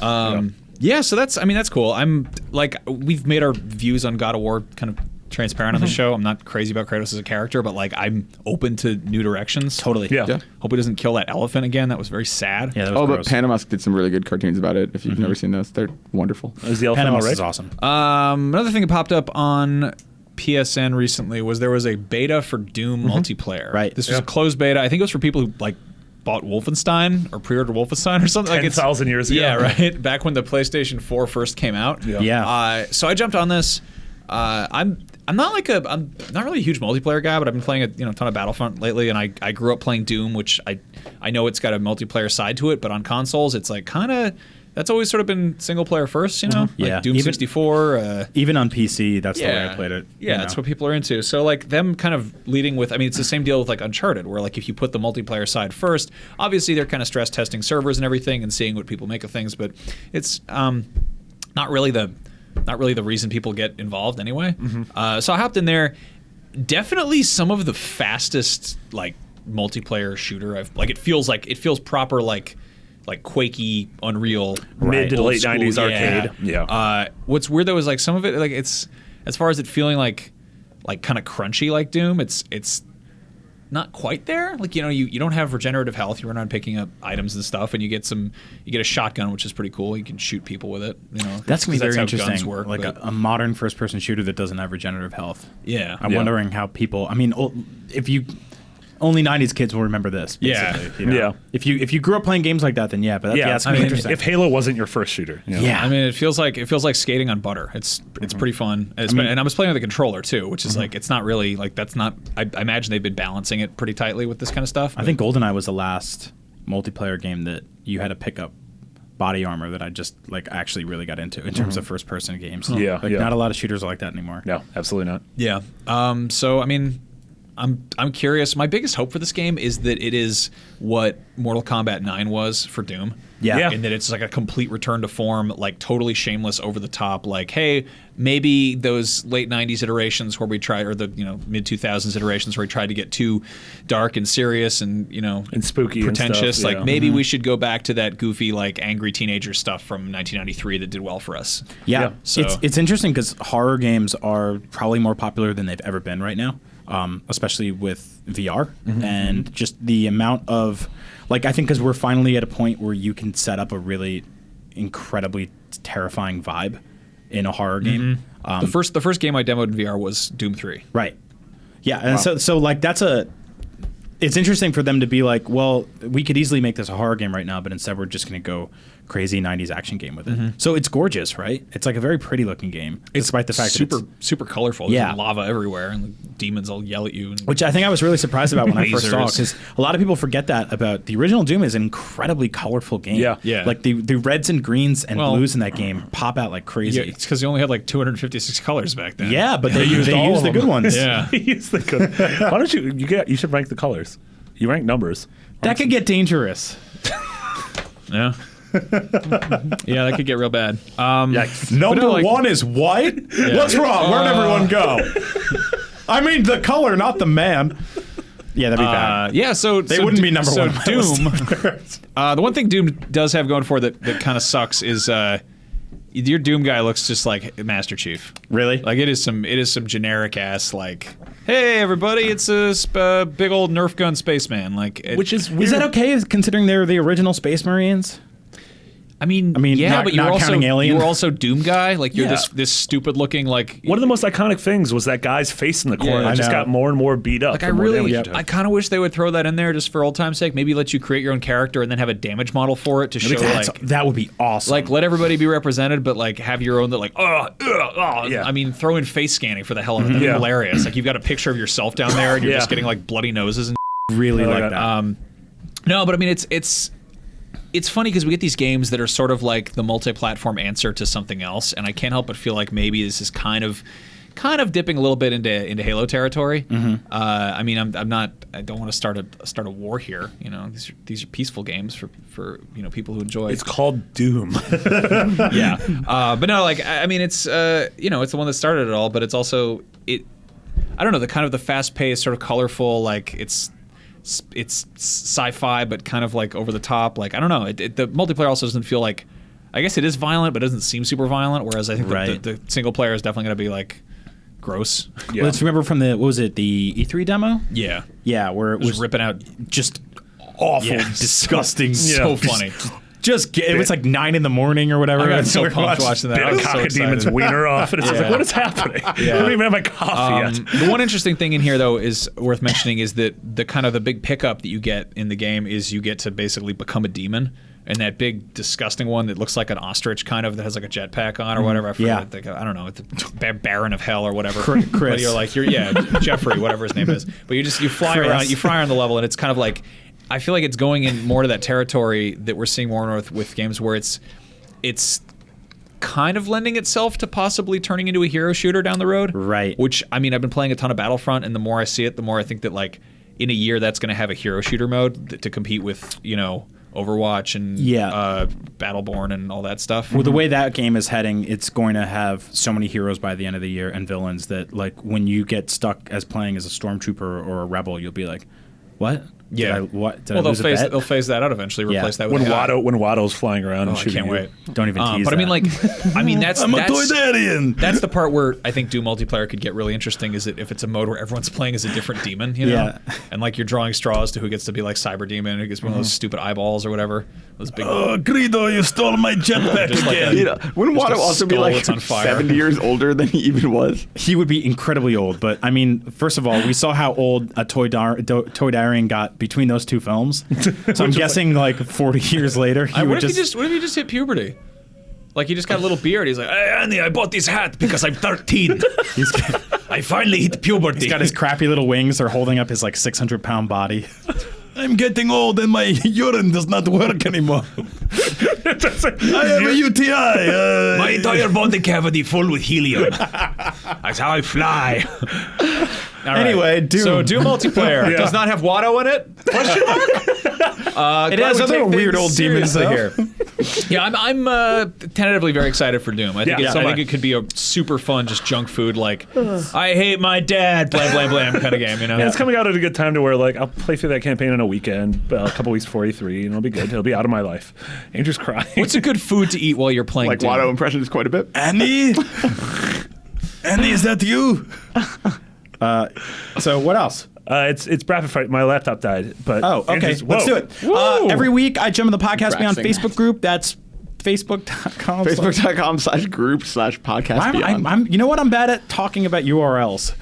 Yeah, so that's cool. I'm like, we've made our views on God of War kind of transparent on the show. I'm not crazy about Kratos as a character, but like I'm open to new directions. Totally. Yeah. Yeah. Hope he doesn't kill that elephant again. That was very sad. Yeah, that was Oh, but gross. Panamusk did some really good cartoons about it. If you've never seen those, they're wonderful. Is the elephant all Panamus right? is awesome. Another thing that popped up on PSN recently was there was a beta for Doom multiplayer. Right. This was a closed beta. I think it was for people who like bought Wolfenstein or pre-ordered Wolfenstein or something. 10,000 years ago. Yeah, right. Back when the PlayStation 4 first came out. Yeah. So I jumped on this. I'm not really a huge multiplayer guy, but I've been playing a ton of Battlefront lately, and I grew up playing Doom, which I know it's got a multiplayer side to it, but on consoles it's like kind of. That's always sort of been single player first, you know? Yeah. Like Doom 64. Even on PC, that's the way I played it. Yeah, that's what people are into. So, like, them kind of leading with, it's the same deal with, like, Uncharted, where, like, if you put the multiplayer side first, obviously they're kind of stress testing servers and everything and seeing what people make of things, but it's not really the reason people get involved anyway. So I hopped in there. Definitely some of the fastest, like, multiplayer shooter it feels proper, like Quakey, Unreal, mid to late school, 90s arcade. Yeah. What's weird though is like some of it, like it's as far as it feeling like kind of crunchy like Doom. It's not quite there. Like you don't have regenerative health. You run around picking up items and stuff, and you get a shotgun, which is pretty cool. You can shoot people with it. That's gonna be very interesting. Guns work, like a modern first-person shooter that doesn't have regenerative health. Yeah. I'm wondering how people. If you. Only 90s kids will remember this. Basically, Yeah. If you grew up playing games like that, then yeah. But that's interesting. If Halo wasn't your first shooter, yeah. It feels like skating on butter. It's pretty fun. And I was playing with a controller too, which is like it's not really like that's not. I imagine they've been balancing it pretty tightly with this kind of stuff. I think GoldenEye was the last multiplayer game that you had to pick up body armor that I just like actually really got into in terms of first person games. Not a lot of shooters are like that anymore. No, absolutely not. Yeah. So I'm curious. My biggest hope for this game is that it is what Mortal Kombat 9 was for Doom. Yeah. And that it's like a complete return to form, like totally shameless, over the top. Like, hey, maybe those late 90s iterations where we tried, or the mid 2000s iterations where we tried to get too dark and serious and and spooky, pretentious. And stuff, like maybe we should go back to that goofy, like angry teenager stuff from 1993 that did well for us. Yeah. So it's interesting because horror games are probably more popular than they've ever been right now. Especially with VR and just the amount of, like, I think because we're finally at a point where you can set up a really incredibly terrifying vibe in a horror game. The first game I demoed in VR was Doom 3. Right. Yeah, and so like it's interesting for them to be like, well, we could easily make this a horror game right now, but instead we're just going to go crazy 90s action game with it. So it's gorgeous, right? It's like a very pretty looking game, despite the fact super, that it's super colorful. There's lava everywhere, and the demons all yell at you. Which I think I was really surprised about when I first saw it, because a lot of people forget that about the original Doom is an incredibly colorful game. Yeah. Like the reds and greens and blues in that game pop out like crazy. Yeah, it's because you only had like 256 colors back then. Yeah, but they used the good ones. Yeah. They used the good. Why don't you should rank the colors. You rank numbers. That could get dangerous. Yeah. Yeah, that could get real bad. Number one is white? Yeah. What's wrong? Where'd everyone go? I mean the color, not the man. Yeah, that'd be bad. Yeah, so they wouldn't be number one. Doom. The one thing Doom does have going for it that kind of sucks is your Doom guy looks just like Master Chief. Really? Like it is some generic ass like, hey everybody, it's a big old Nerf gun spaceman. Like, which is weird. Is that okay considering they're the original Space Marines? I mean, yeah, but you were also Doom guy. Like you're this stupid looking like. One of the most iconic things was that guy's face in the corner that just got more and more beat up. Like I kind of wish they would throw that in there just for old time's sake. Maybe let you create your own character and then have a damage model for it to show like that would be awesome. Like let everybody be represented, but like have your own that like Yeah. I mean, throw in face scanning for the hell of it. That'd be hilarious. Like you've got a picture of yourself down there and you're just getting like bloody noses and really like that. No, but I mean it's funny because we get these games that are sort of like the multi-platform answer to something else, and I can't help but feel like maybe this is kind of dipping a little bit into Halo territory. I mean, I don't want to start a war here. These are peaceful games for people who enjoy. It's called Doom. Yeah, but no, like I mean, it's it's the one that started it all, but it's also I don't know, the kind of the fast-paced, sort of colorful, like it's sci-fi, but kind of like over the top. Like I don't know. The multiplayer also doesn't feel like. I guess it is violent, but it doesn't seem super violent. Whereas I think the single player is definitely going to be like gross. Yeah. Let's remember from the the E3 demo. Yeah, where it was ripping out just awful, disgusting, so funny. it was like 9 in the morning or whatever. I got so pumped watching that. Bit I a was so Cockademon's excited. wiener off, and it's just like, what is happening? I don't even have my coffee yet. The one interesting thing in here, though, is worth mentioning is that the kind of the big pickup that you get in the game is you get to basically become a demon. And that big, disgusting one that looks like an ostrich, kind of, that has like a jetpack on or whatever. I forget. I don't know, the Baron of Hell or whatever. Chris. But you're Jeffrey, whatever his name is. But you fly around, you fly around the level, and it's kind of like, I feel like it's going in more to that territory that we're seeing more and more with games where it's kind of lending itself to possibly turning into a hero shooter down the road. Right. Which, I mean, I've been playing a ton of Battlefront, and the more I see it, the more I think that, like, in a year that's going to have a hero shooter mode to compete with, Overwatch and Battleborn and all that stuff. Well, the way that game is heading, it's going to have so many heroes by the end of the year and villains that, like, when you get stuck as playing as a stormtrooper or a rebel, you'll be like, what? Yeah. They'll phase that out eventually. Replace that with when Watto's flying around and I shooting. can't wait. Don't even tease but that. I mean, that's I'm a Toydarian. That's the part where I think Doom multiplayer could get really interesting. Is that if it's a mode where everyone's playing as a different demon, Yeah. and like you're drawing straws to who gets to be like Cyber Demon, who gets one of those stupid eyeballs or whatever. Those big. Oh, Greedo, you stole my jetpack again. Wouldn't Watto also be like that's on fire. 70 years older than he even was? He would be incredibly old, but I mean, first of all, we saw how old a Toydarian got between those two films. So I'm guessing like 40 years later, what if he just hit puberty? Like he just got a little beard. He's like, hey, Annie, I bought this hat because I'm 13. I finally hit puberty. He's got his crappy little wings. They're holding up his like 600-pound body. I'm getting old and my urine does not work anymore. I have a UTI. My entire body cavity full with helium. That's how I fly. Anyway, Doom. So Doom multiplayer does not have Watto in it? Question mark? It has other weird old demons here. Yeah, I'm tentatively very excited for Doom. I think I think it could be a super fun, just junk food like I hate my dad, blam blam blam kind of game. Yeah, it's coming out at a good time to where like I'll play through that campaign in a weekend, a couple weeks before E3, and it'll be good. It'll be out of my life. Andrew's crying. What's a good food to eat while you're playing? Like Doom? Watto impressions quite a bit. Andy, is that you? So what else? It's rapid fight. My laptop died, but okay. Let's do it. Every week I jump in the podcast beyond Facebook group. That's facebook.com. Facebook.com/group/podcast beyond. You know what? I'm bad at talking about URLs.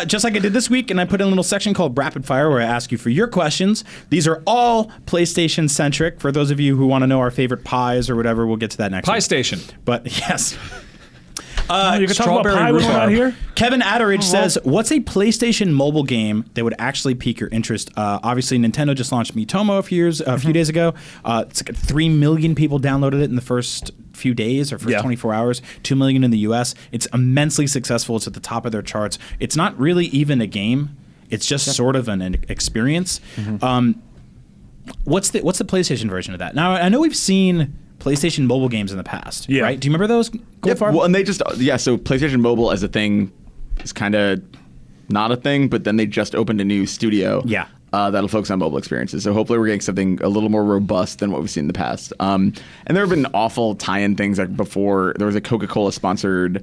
Just like I did this week, and I put in a little section called Rapid Fire where I ask you for your questions. These are all PlayStation centric. For those of you who want to know our favorite pies or whatever, we'll get to that next week. Pie Station. But yes. You can talk about pie when we're not here? Kevin Adderidge says, what's a PlayStation mobile game that would actually pique your interest? Obviously, Nintendo just launched Miitomo a few days ago. It's like 3 million people downloaded it in the first few days or first 24 hours, 2 million in the US. It's immensely successful. It's at the top of their charts. It's not really even a game. It's just sort of an experience. What's the PlayStation version of that? Now, I know we've seen PlayStation mobile games in the past, right? Do you remember those? Well, and they just so PlayStation Mobile as a thing is kind of not a thing, but then they just opened a new studio. That'll focus on mobile experiences. So hopefully we're getting something a little more robust than what we've seen in the past. And there have been awful tie-in things like before. There was a Coca-Cola sponsored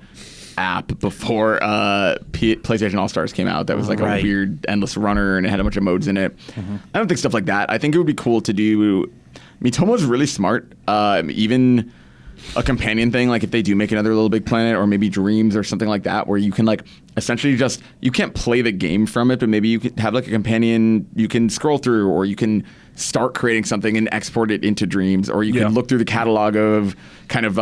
app before PlayStation All-Stars came out that was like a weird endless runner and it had a bunch of modes in it. I don't think stuff like that. I think it would be cool to do. Miitomo's really smart. Even a companion thing, like if they do make another Little Big Planet or maybe Dreams or something like that, where you can like essentially just, you can't play the game from it, but maybe you could have like a companion you can scroll through, or you can start creating something and export it into Dreams, or you can look through the catalog of kind of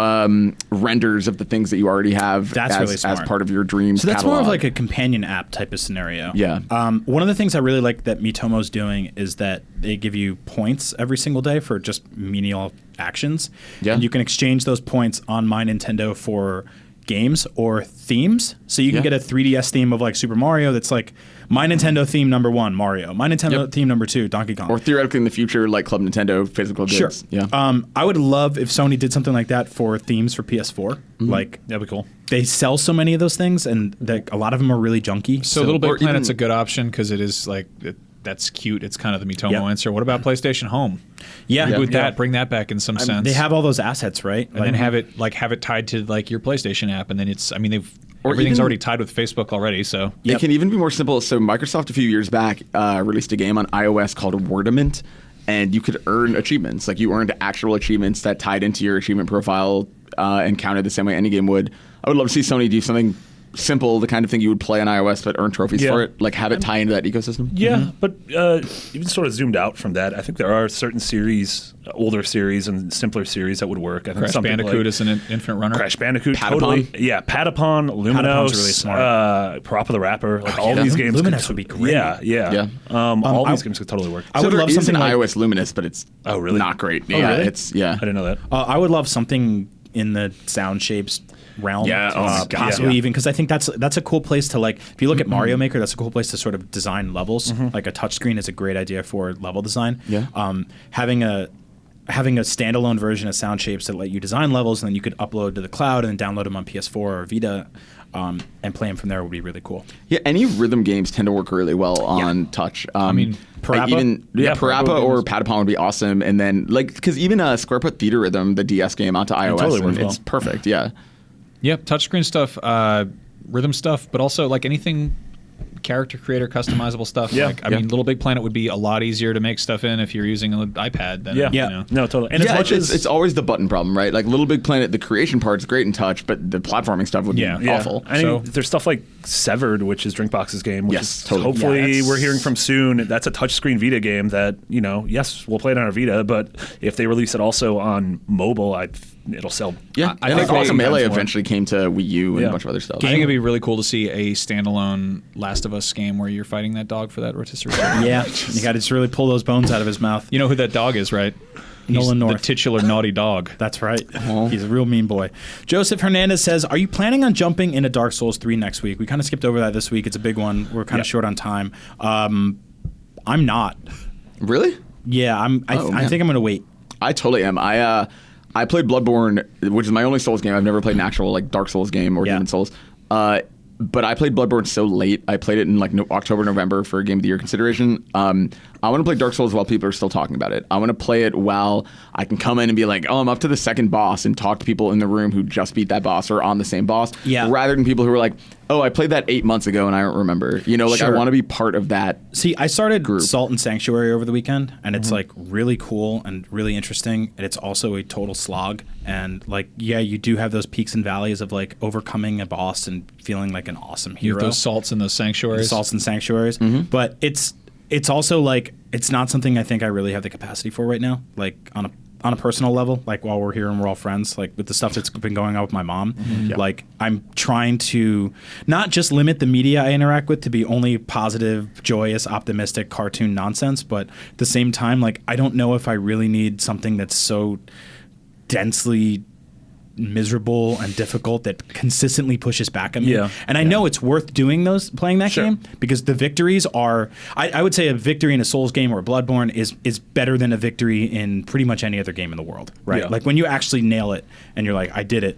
renders of the things that you already have as part of your Dreams So that's catalog. more of like a companion app type of scenario. Yeah. One of the things I really like that Miitomo's doing is that they give you points every single day for just menial actions. Yeah. And you can exchange those points on My Nintendo for games or themes. So you can get a 3DS theme of like Super Mario that's like My Nintendo theme number 1, Mario. My Nintendo theme number 2, Donkey Kong. Or theoretically in the future, like Club Nintendo physical goods. Sure. Yeah. I would love if Sony did something like that for themes for PS4. Like, that'd be cool. They sell so many of those things, and a lot of them are really junky. So Little Big Planet's a good option because it is like that's cute. It's kind of the Miitomo answer. What about PlayStation Home? With that, bring that back in some sense. They have all those assets, right? And then have it tied to like your PlayStation app, and then everything's already tied with Facebook already. So it can even be more simple. So Microsoft a few years back released a game on iOS called Wordament. and you could earn achievements. Like, you earned actual achievements that tied into your achievement profile and counted the same way any game would. I would love to see Sony do something simple, the kind of thing you would play on iOS but earn trophies for it, like have it tie into that ecosystem. Yeah, but even sort of zoomed out from that, I think there are certain series, older series and simpler series that would work. I think Crash Bandicoot is an infinite runner. Crash Bandicoot, Patapon. totally. Yeah, Patapon, Luminos, Patapon's really smart. Parappa the Rapper, like all these games. Luminous would be great. Yeah. All these games could totally work. I So would there love is something an like, iOS Luminous, but it's really? not great. Oh, really? Yeah. I didn't know that. I would love something in the sound shapes realm. Yeah, oh my God. Possibly Yeah. even because I think that's a cool place to, like, if you look at Mario Maker, that's a cool place to sort of design levels. Like a touchscreen is a great idea for level design. Yeah. Having a standalone version of sound shapes that let you design levels, and then you could upload to the cloud and then download them on PS4 or Vita and play them from there would be really cool. Yeah, any rhythm games tend to work really well on touch. Parappa? Parappa or Patapon would be awesome. And then, like, because even Square put Theater Rhythm, the DS game, onto iOS, totally and works well. it's perfect. Yeah. Yep, touchscreen stuff, rhythm stuff, but also like anything character creator customizable stuff. Yeah. Like, I mean, Little Big Planet would be a lot easier to make stuff in if you're using an iPad than, Yeah. you know. No, totally. And as Yeah, much as it's always the button problem, right? Like Little Big Planet, the creation part's great in touch, but the platforming stuff would be awful. I mean, So- there's stuff like Severed, which is Drinkbox's game, which Yes, is totally. hopefully Yeah, we're hearing from soon. That's a touchscreen Vita game that, yes, we'll play it on our Vita, but if they release it also on mobile, it'll sell. Yeah, I and think like also they- Melee more. eventually came to Wii U and Yeah. a bunch of other stuff. I think it'd be really cool to see a standalone Last of Us game where you're fighting that dog for that rotisserie. Yeah, you got to just really pull those bones out of his mouth. You know who that dog is, right? Nolan He's North. the titular naughty dog. That's right. He's a real mean boy. Joseph Hernandez says, are you planning on jumping into Dark Souls 3 next week? We kind of skipped over that this week. It's a big one. We're kind of short on time. I'm not. Really? Yeah, I man. think I'm going to wait. I totally am. I played Bloodborne, which is my only Souls game. I've never played an actual like Dark Souls game or Demon Souls. But I played Bloodborne so late. I played it in like October, November for Game of the Year consideration. I want to play Dark Souls while people are still talking about it. I want to play it while I can come in and be like, oh, I'm up to the second boss, and talk to people in the room who just beat that boss or on the same boss. Yeah. Rather than people who are like, oh, I played that 8 months ago and I don't remember. I Sure. want to be part of that. See, I started Salt and Sanctuary over the weekend, and it's like really cool and really interesting, and it's also a total slog. And like, yeah, you do have those peaks and valleys of like overcoming a boss and feeling like an awesome hero. Those salts and those sanctuaries. Salts and Sanctuaries. But it's also like, it's not something I think I really have the capacity for right now. Like on a personal level, like while we're here and we're all friends, like with the stuff that's been going on with my mom, like I'm trying to not just limit the media I interact with to be only positive, joyous, optimistic cartoon nonsense, but at the same time, like I don't know if I really need something that's so densely miserable and difficult that consistently pushes back at me. Yeah. And I know it's worth doing playing that game, because the victories are, I would say a victory in a Souls game or a Bloodborne is better than a victory in pretty much any other game in the world, right? Yeah. Like when you actually nail it and you're like, I did it,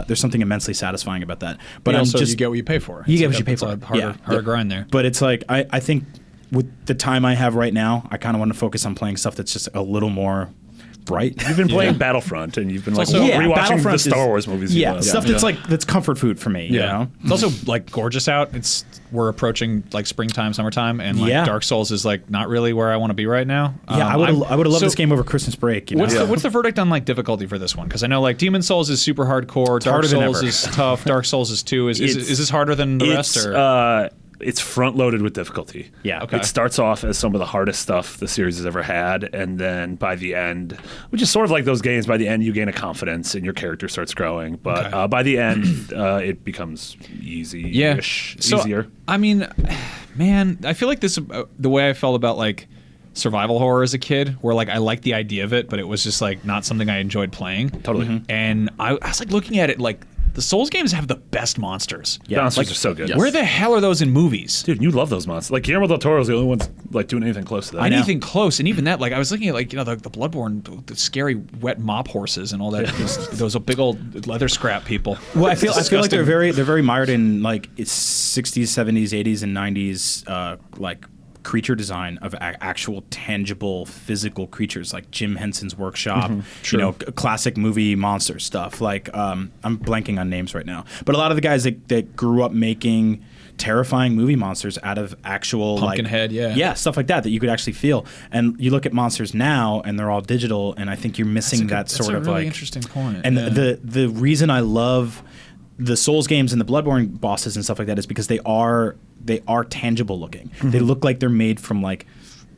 there's something immensely satisfying about that. But But I'm also, just, you get what you pay for. you It's get like what you pay it's for. a harder grind there. But it's like, I think with the time I have right now, I kind of want to focus on playing stuff that's just a little more bright. You've been playing Battlefront, and you've been like also- rewatching the Battlefront Star is- Wars movies. you love. Stuff that's comfort food for me. You know? It's also like gorgeous out. We're approaching like springtime, summertime, and like Dark Souls is like not really where I want to be right now. Yeah, I would have loved this game over Christmas break. You know? What's the verdict on like difficulty for this one? Because I know like Demon Souls is super hardcore, Dark harder than Souls ever. is tough, Dark Souls is 2. Is this harder than the rest? Or? It's front loaded with difficulty. Yeah. Okay. It starts off as some of the hardest stuff the series has ever had, and then by the end, which is sort of like those games, by the end you gain a confidence and your character starts growing. But by the end, it becomes easy-ish, easier. I mean, man, I feel like this the way I felt about like survival horror as a kid, where like I liked the idea of it, but it was just like not something I enjoyed playing. Totally. And I was like looking at it like the Souls games have the best monsters. The monsters are so good. Where the hell are those in movies? Dude, you love those monsters. Like Guillermo del Toro's the only one like doing anything close to that. Anything close, and even that, like I was looking at, like the Bloodborne, the scary wet mop horses and all that. Those big old leather scrap people. Well, I feel like Disgusting. they're very mired in like it's 60s, 70s, 80s, and 90s like creature design of actual tangible physical creatures like Jim Henson's workshop, classic movie monster stuff. Like I'm blanking on names right now, but a lot of the guys that grew up making terrifying movie monsters out of actual Pumpkinhead, stuff like that you could actually feel. And you look at monsters now, and they're all digital, and I think you're missing that's a really interesting point. And the reason I love the Souls games and the Bloodborne bosses and stuff like that is because they are tangible looking. They look like they're made from like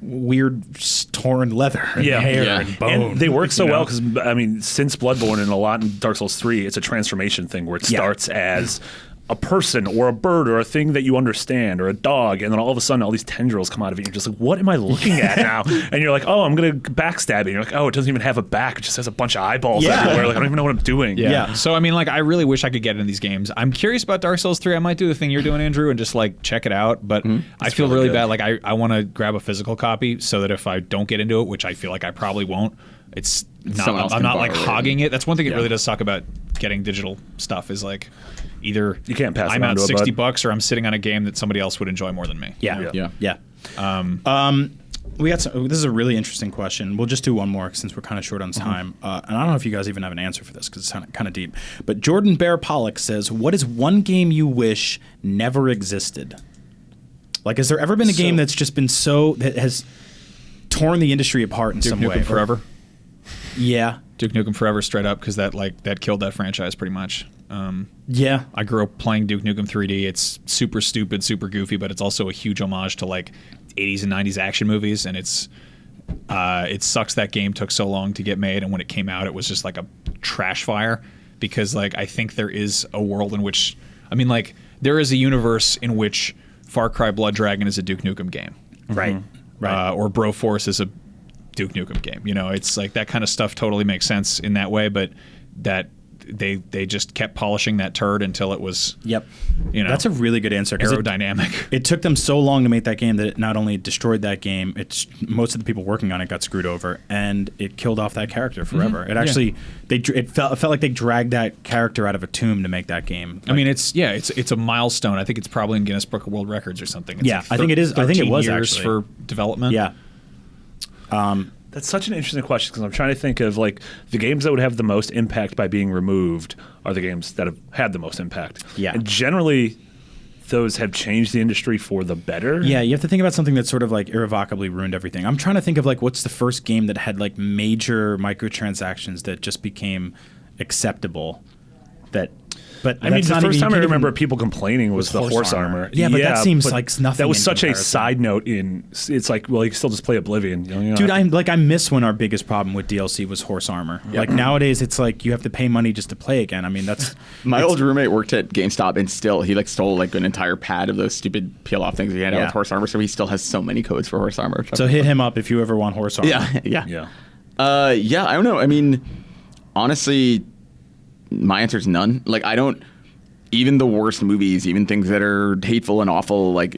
weird torn leather and hair and bone. And they work so well because, I mean, since Bloodborne and a lot in Dark Souls 3, it's a transformation thing where it starts as a person or a bird or a thing that you understand or a dog, and then all of a sudden all these tendrils come out of it. You're just like, what am I looking at now? And you're like, oh, I'm going to backstab it. And you're like, oh, it doesn't even have a back. It just has a bunch of eyeballs everywhere. Like, I don't even know what I'm doing. Yeah. So, I mean, like, I really wish I could get into these games. I'm curious about Dark Souls 3. I might do the thing you're doing, Andrew, and just, like, check it out. But I feel really bad. Like, I want to grab a physical copy so that if I don't get into it, which I feel like I probably won't, it's not, I'm not, like, hogging it. That's one thing it really does suck about getting digital stuff is, like, either you can't pass I'm it on out to a $60 bud. or I'm sitting on a game that somebody else would enjoy more than me. Yeah. We got this is a really interesting question. We'll just do one more since we're kind of short on time. And I don't know if you guys even have an answer for this because it's kind of deep. But Jordan Bear Pollock says, what is one game you wish never existed? Like, has there ever been a game that's just been that has torn the industry apart in some way? Duke Nukem Forever. Yeah. Duke Nukem Forever straight up because that killed that franchise pretty much. I grew up playing Duke Nukem 3D. It's super stupid, super goofy, but it's also a huge homage to like 80s and 90s action movies, and it sucks that game took so long to get made, and when it came out it was just like a trash fire because like I think there is a world in which there is a universe in which Far Cry Blood Dragon is a Duke Nukem game. Right. Or Broforce is a Duke Nukem game. It's like that kind of stuff totally makes sense in that way, but that they just kept polishing that turd until it was that's a really good answer because aerodynamic. It took them so long to make that game that it not only destroyed that game, most of the people working on it got screwed over, and it killed off that character forever. It actually it felt like they dragged that character out of a tomb to make that game. I mean, it's a milestone. I think it's probably in Guinness Book of World Records or something. It's I think it is. I think it was years actually for development. Yeah. That's such an interesting question because I'm trying to think of like the games that would have the most impact by being removed are the games that have had the most impact. Yeah. And generally, those have changed the industry for the better. Yeah, you have to think about something that sort of like irrevocably ruined everything. I'm trying to think of like what's the first game that had like major microtransactions that just became acceptable. But I mean, the first time I remember people complaining was the horse armor. Yeah, but that seems like nothing. That was in such comparison. a side note. It's like, well, you can still just play Oblivion. Dude, I miss when our biggest problem with DLC was horse armor. Yeah. Like nowadays, it's like you have to pay money just to play again. I mean, that's my old roommate worked at GameStop, and still he like stole like an entire pad of those stupid peel off things he had out with horse armor. So he still has so many codes for horse armor. So hit him up if you ever want horse armor. Yeah. I don't know. I mean, honestly, my answer is none. Like, I don't. Even the worst movies, even things that are hateful and awful, like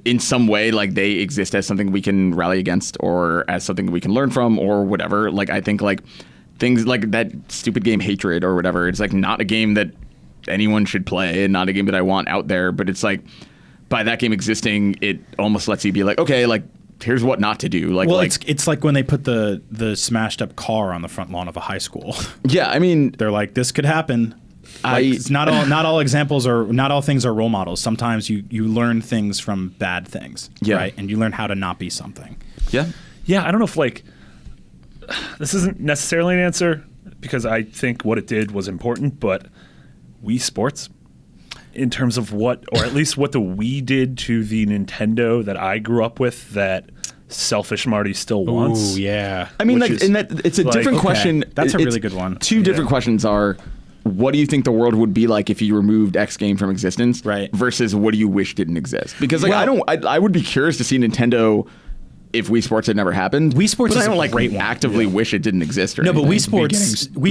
in some way, like they exist as something we can rally against or as something we can learn from or whatever. Like, I think like things like that stupid game Hatred or whatever, it's like not a game that anyone should play and not a game that I want out there. But it's like by that game existing, it almost lets you be like, okay, like here's what not to do. Like, well, it's like when they put the smashed up car on the front lawn of a high school. Yeah, I mean, they're like, this could happen. It's not all examples are not all things are role models. Sometimes you learn things from bad things, right? And you learn how to not be something. Yeah. I don't know if like this isn't necessarily an answer because I think what it did was important, but Wii Sports, in terms of what, or at least what the Wii did to the Nintendo that I grew up with, that selfish Marty still wants. Ooh, yeah. I mean, like, and that it's a like, different question. That's a really good one. Two different questions are. What do you think the world would be like if you removed X game from existence? Right. Versus what do you wish didn't exist? Because like I would be curious to see Nintendo if Wii Sports had never happened. Wii Sports but is I don't a like great one. actively wish it didn't exist or anything. But Wii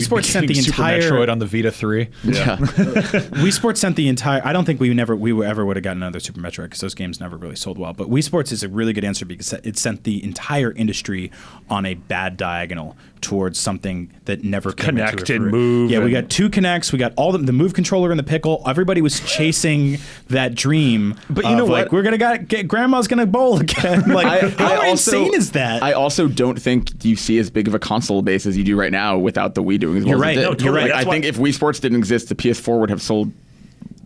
Sports sent the Super entire Metroid on the Vita 3. Yeah. Wii Sports sent the entire. I don't think we ever would have gotten another Super Metroid because those games never really sold well. But Wii Sports is a really good answer because it sent the entire industry on a bad diagonal towards something that never came Connect into and fruition. move Yeah, we and- got 2 Kinects. We got all the Move controller in the pickle. Everybody was chasing that dream. But you know like, what? we're gonna get Grandma's gonna bowl again. Like, how insane is that? I also don't think you see as big of a console base as you do right now without the Wii doing as well You're as right. it did. No, totally. you're right. Like, I think if Wii Sports didn't exist, the PS4 would have sold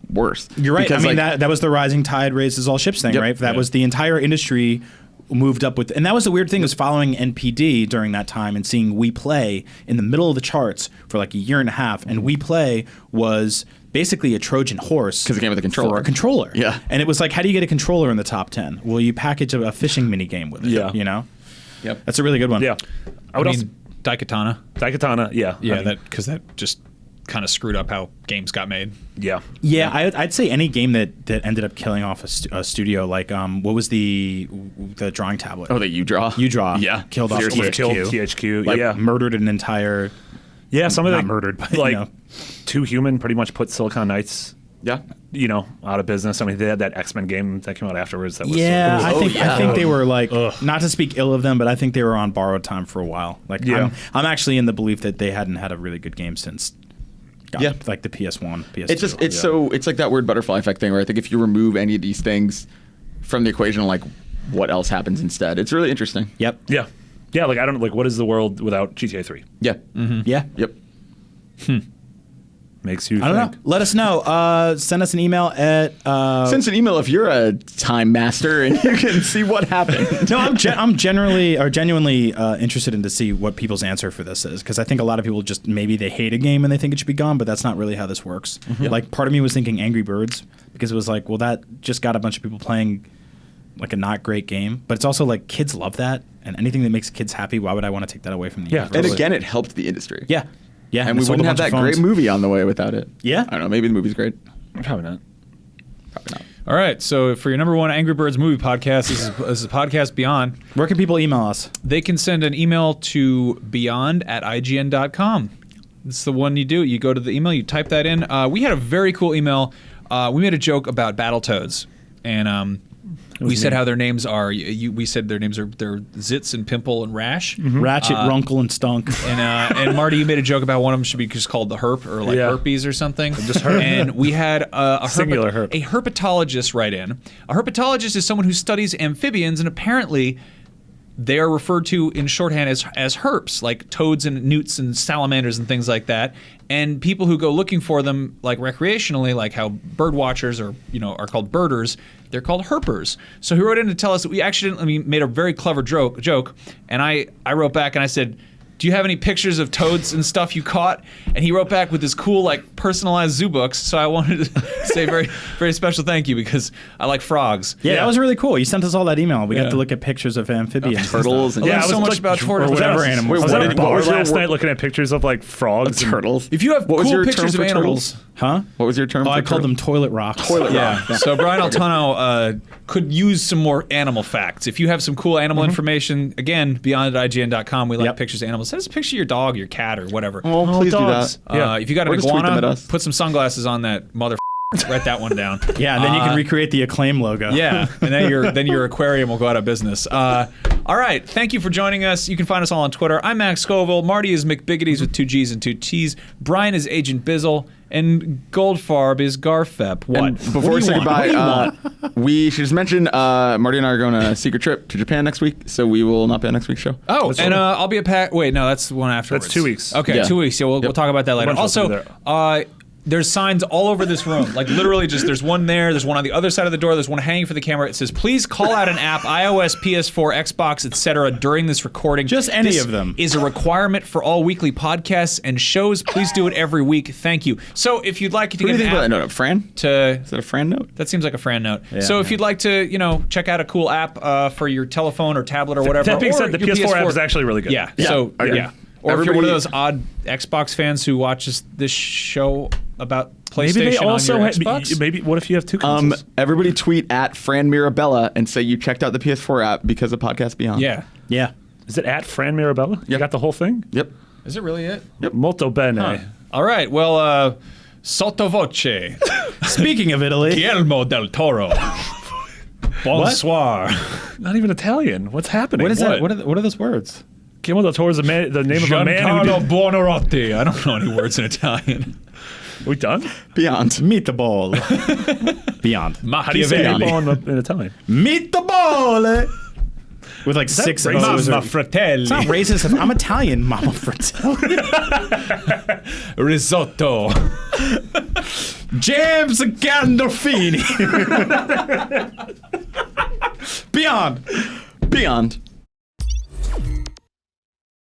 worse. You're right. Because, I mean, like, that was the rising tide raises all ships thing, Yep. right? That Yeah. was the entire industry moved up with, and that was the weird thing was following NPD during that time and seeing We Play in the middle of the charts for like a year and a half, and We Play was basically a Trojan horse 'Cause it came with a controller. For a controller. Yeah. And it was like, how do you get a controller in the top 10? Well, you package a fishing mini game with it. Yeah. You know. Yep. That's a really good one. Yeah. I would also Daikatana. Daikatana, yeah. Yeah, I mean, that because that just kind of screwed up how games got made. yeah. Yeah, I'd say any game that ended up killing off a studio, like what was the drawing tablet? Oh, that you draw? You draw. Yeah. Killed off Seriously. THQ. Killed THQ. Like yeah. murdered an entire. Yeah, some of not the murdered, but, like you know. Too Human pretty much put Silicon Knights, Yeah. out of business. I mean, they had that X-Men game that came out afterwards. That was Yeah, so, I think they were like, not to speak ill of them, but I think they were on borrowed time for a while. Like, Yeah. I'm actually in the belief that they hadn't had a really good game since. Yeah. Like the PS1, PS2. It's like that weird butterfly effect thing where I think if you remove any of these things from the equation, like what else happens instead? It's really interesting. Yep. yeah, yeah. Like I don't like what is the world without GTA 3? Yeah. Yeah. Yep. Makes you I don't know. Let us know. Send us an email at. Send us an email if you're a time master and you can see what happened. No, I'm genuinely interested in to see what people's answer for this is, because I think a lot of people just maybe they hate a game and they think it should be gone, but that's not really how this works. Like part of me was thinking Angry Birds because it was like, well, that just got a bunch of people playing like a not great game, but it's also like kids love that, and anything that makes kids happy, why would I want to take that away from the Yeah. universe? And again, it helped the industry. Yeah. Yeah, And we sold a wouldn't have bunch that of great phones. movie on the way without it. Yeah. I don't know. Maybe the movie's great. Probably not. Probably not. All right, so for your number one Angry Birds movie podcast, this is Podcast Beyond. Where can people email us? They can send an email to beyond@ign.com. This is the one you do. You go to the email, you type that in. We had a very cool email. We made a joke about Battletoads, and we said how their names are. We said their names are they're Zitz and Pimple and Rash. Ratchet, Runkle, and Stunk. And Marty, you made a joke about one of them should be just called the Herp or like Yeah. herpes or something. Just herp. And we had a Singular herp. a herpetologist write in. A herpetologist is someone who studies amphibians, and apparently they are referred to in shorthand as herps, like toads and newts and salamanders and things like that. And people who go looking for them, like recreationally, like how bird watchers are called birders, they're called herpers. So he wrote in to tell us that we accidentally made a very clever joke, and I wrote back and I said, do you have any pictures of toads and stuff you caught? And he wrote back with this cool, like, personalized zoo books. So I wanted to say very, very special thank you because I like frogs. Yeah, that was really cool. You sent us all that email. We Yeah. got to look at pictures of amphibians, Turtles and I Yeah, learned I so was much like- about or tortoises. whatever animal. Wait, I was what at a did- bar what was your last wor- night looking at pictures of like frogs. and- Turtles. If you have What was cool your pictures term of for animals, turtles? Huh? What was your term? Oh, for I called turtle? them toilet rocks. yeah. So Brian Altano could use some more animal facts. If you have some cool animal information, again, beyond@ign.com. We like Yep. pictures of animals. Send us a picture of your dog, your cat, or whatever. Oh, please do dogs. that. Yeah. If you got an Or just tweet them at iguana, us. put some sunglasses on that mother. Write that one down. Yeah, and then you can recreate the Acclaim logo. Yeah, and then your aquarium will go out of business. All right, thank you for joining us. You can find us all on Twitter. I'm Max Scoville. Marty is McBiggities with 2 G's and 2 T's. Brian is Agent Bizzle. And Goldfarb is Garfep. What? And before we say goodbye, we should just mention Marty and I are going on a secret trip to Japan next week, so we will not be on next week's show. Oh, and I'll be at Wait, no, that's the one afterwards. That's 2 weeks. Okay, Yeah. 2 weeks. Yeah, we'll talk about that later. bunch of us will be Also, there's signs all over this room. Like literally just there's one there, there's one on the other side of the door, there's one hanging for the camera. It says, please call out an app, iOS, PS4, Xbox, etc. during this recording. Just any This of them. is a requirement for all weekly podcasts and shows. Please do it every week. Thank you. So if you'd like to What do get you an think about that app note? Fran? to... Is that a Fran note? That seems like a Fran note. So if you'd like to, check out a cool app for your telephone or tablet or whatever. That being or said, the your PS4 app is actually really good. Yeah. Yeah. So Okay. yeah. Or if you're one of Everybody- those odd Xbox fans who watches this show about PlayStation Maybe they also on your have, Xbox. maybe what if you have two consoles? Everybody tweet at Fran Mirabella and say you checked out the PS4 app because of Podcast Beyond. Yeah. Yeah. Is it at Fran Mirabella? You Yep. got the whole thing? Yep. Is it really it? Molto bene. Huh. All right. Well, sotto voce, Speaking of Italy, Guillermo del Toro. Bonsoir. Not even Italian. What's happening? what is that? What are those words? Guillermo del Toro is the name of a man who Giancarlo did... Buonarroti. I don't know any words in Italian. We done? Beyond. Meatball. Beyond. How do you say Machiavelli. meatball in Italian? Meatball. With like 6 racist? O's. Mamma fratelli. It's not racist. I'm Italian, Mama Fratelli. Risotto. James Gandolfini. Beyond. Beyond.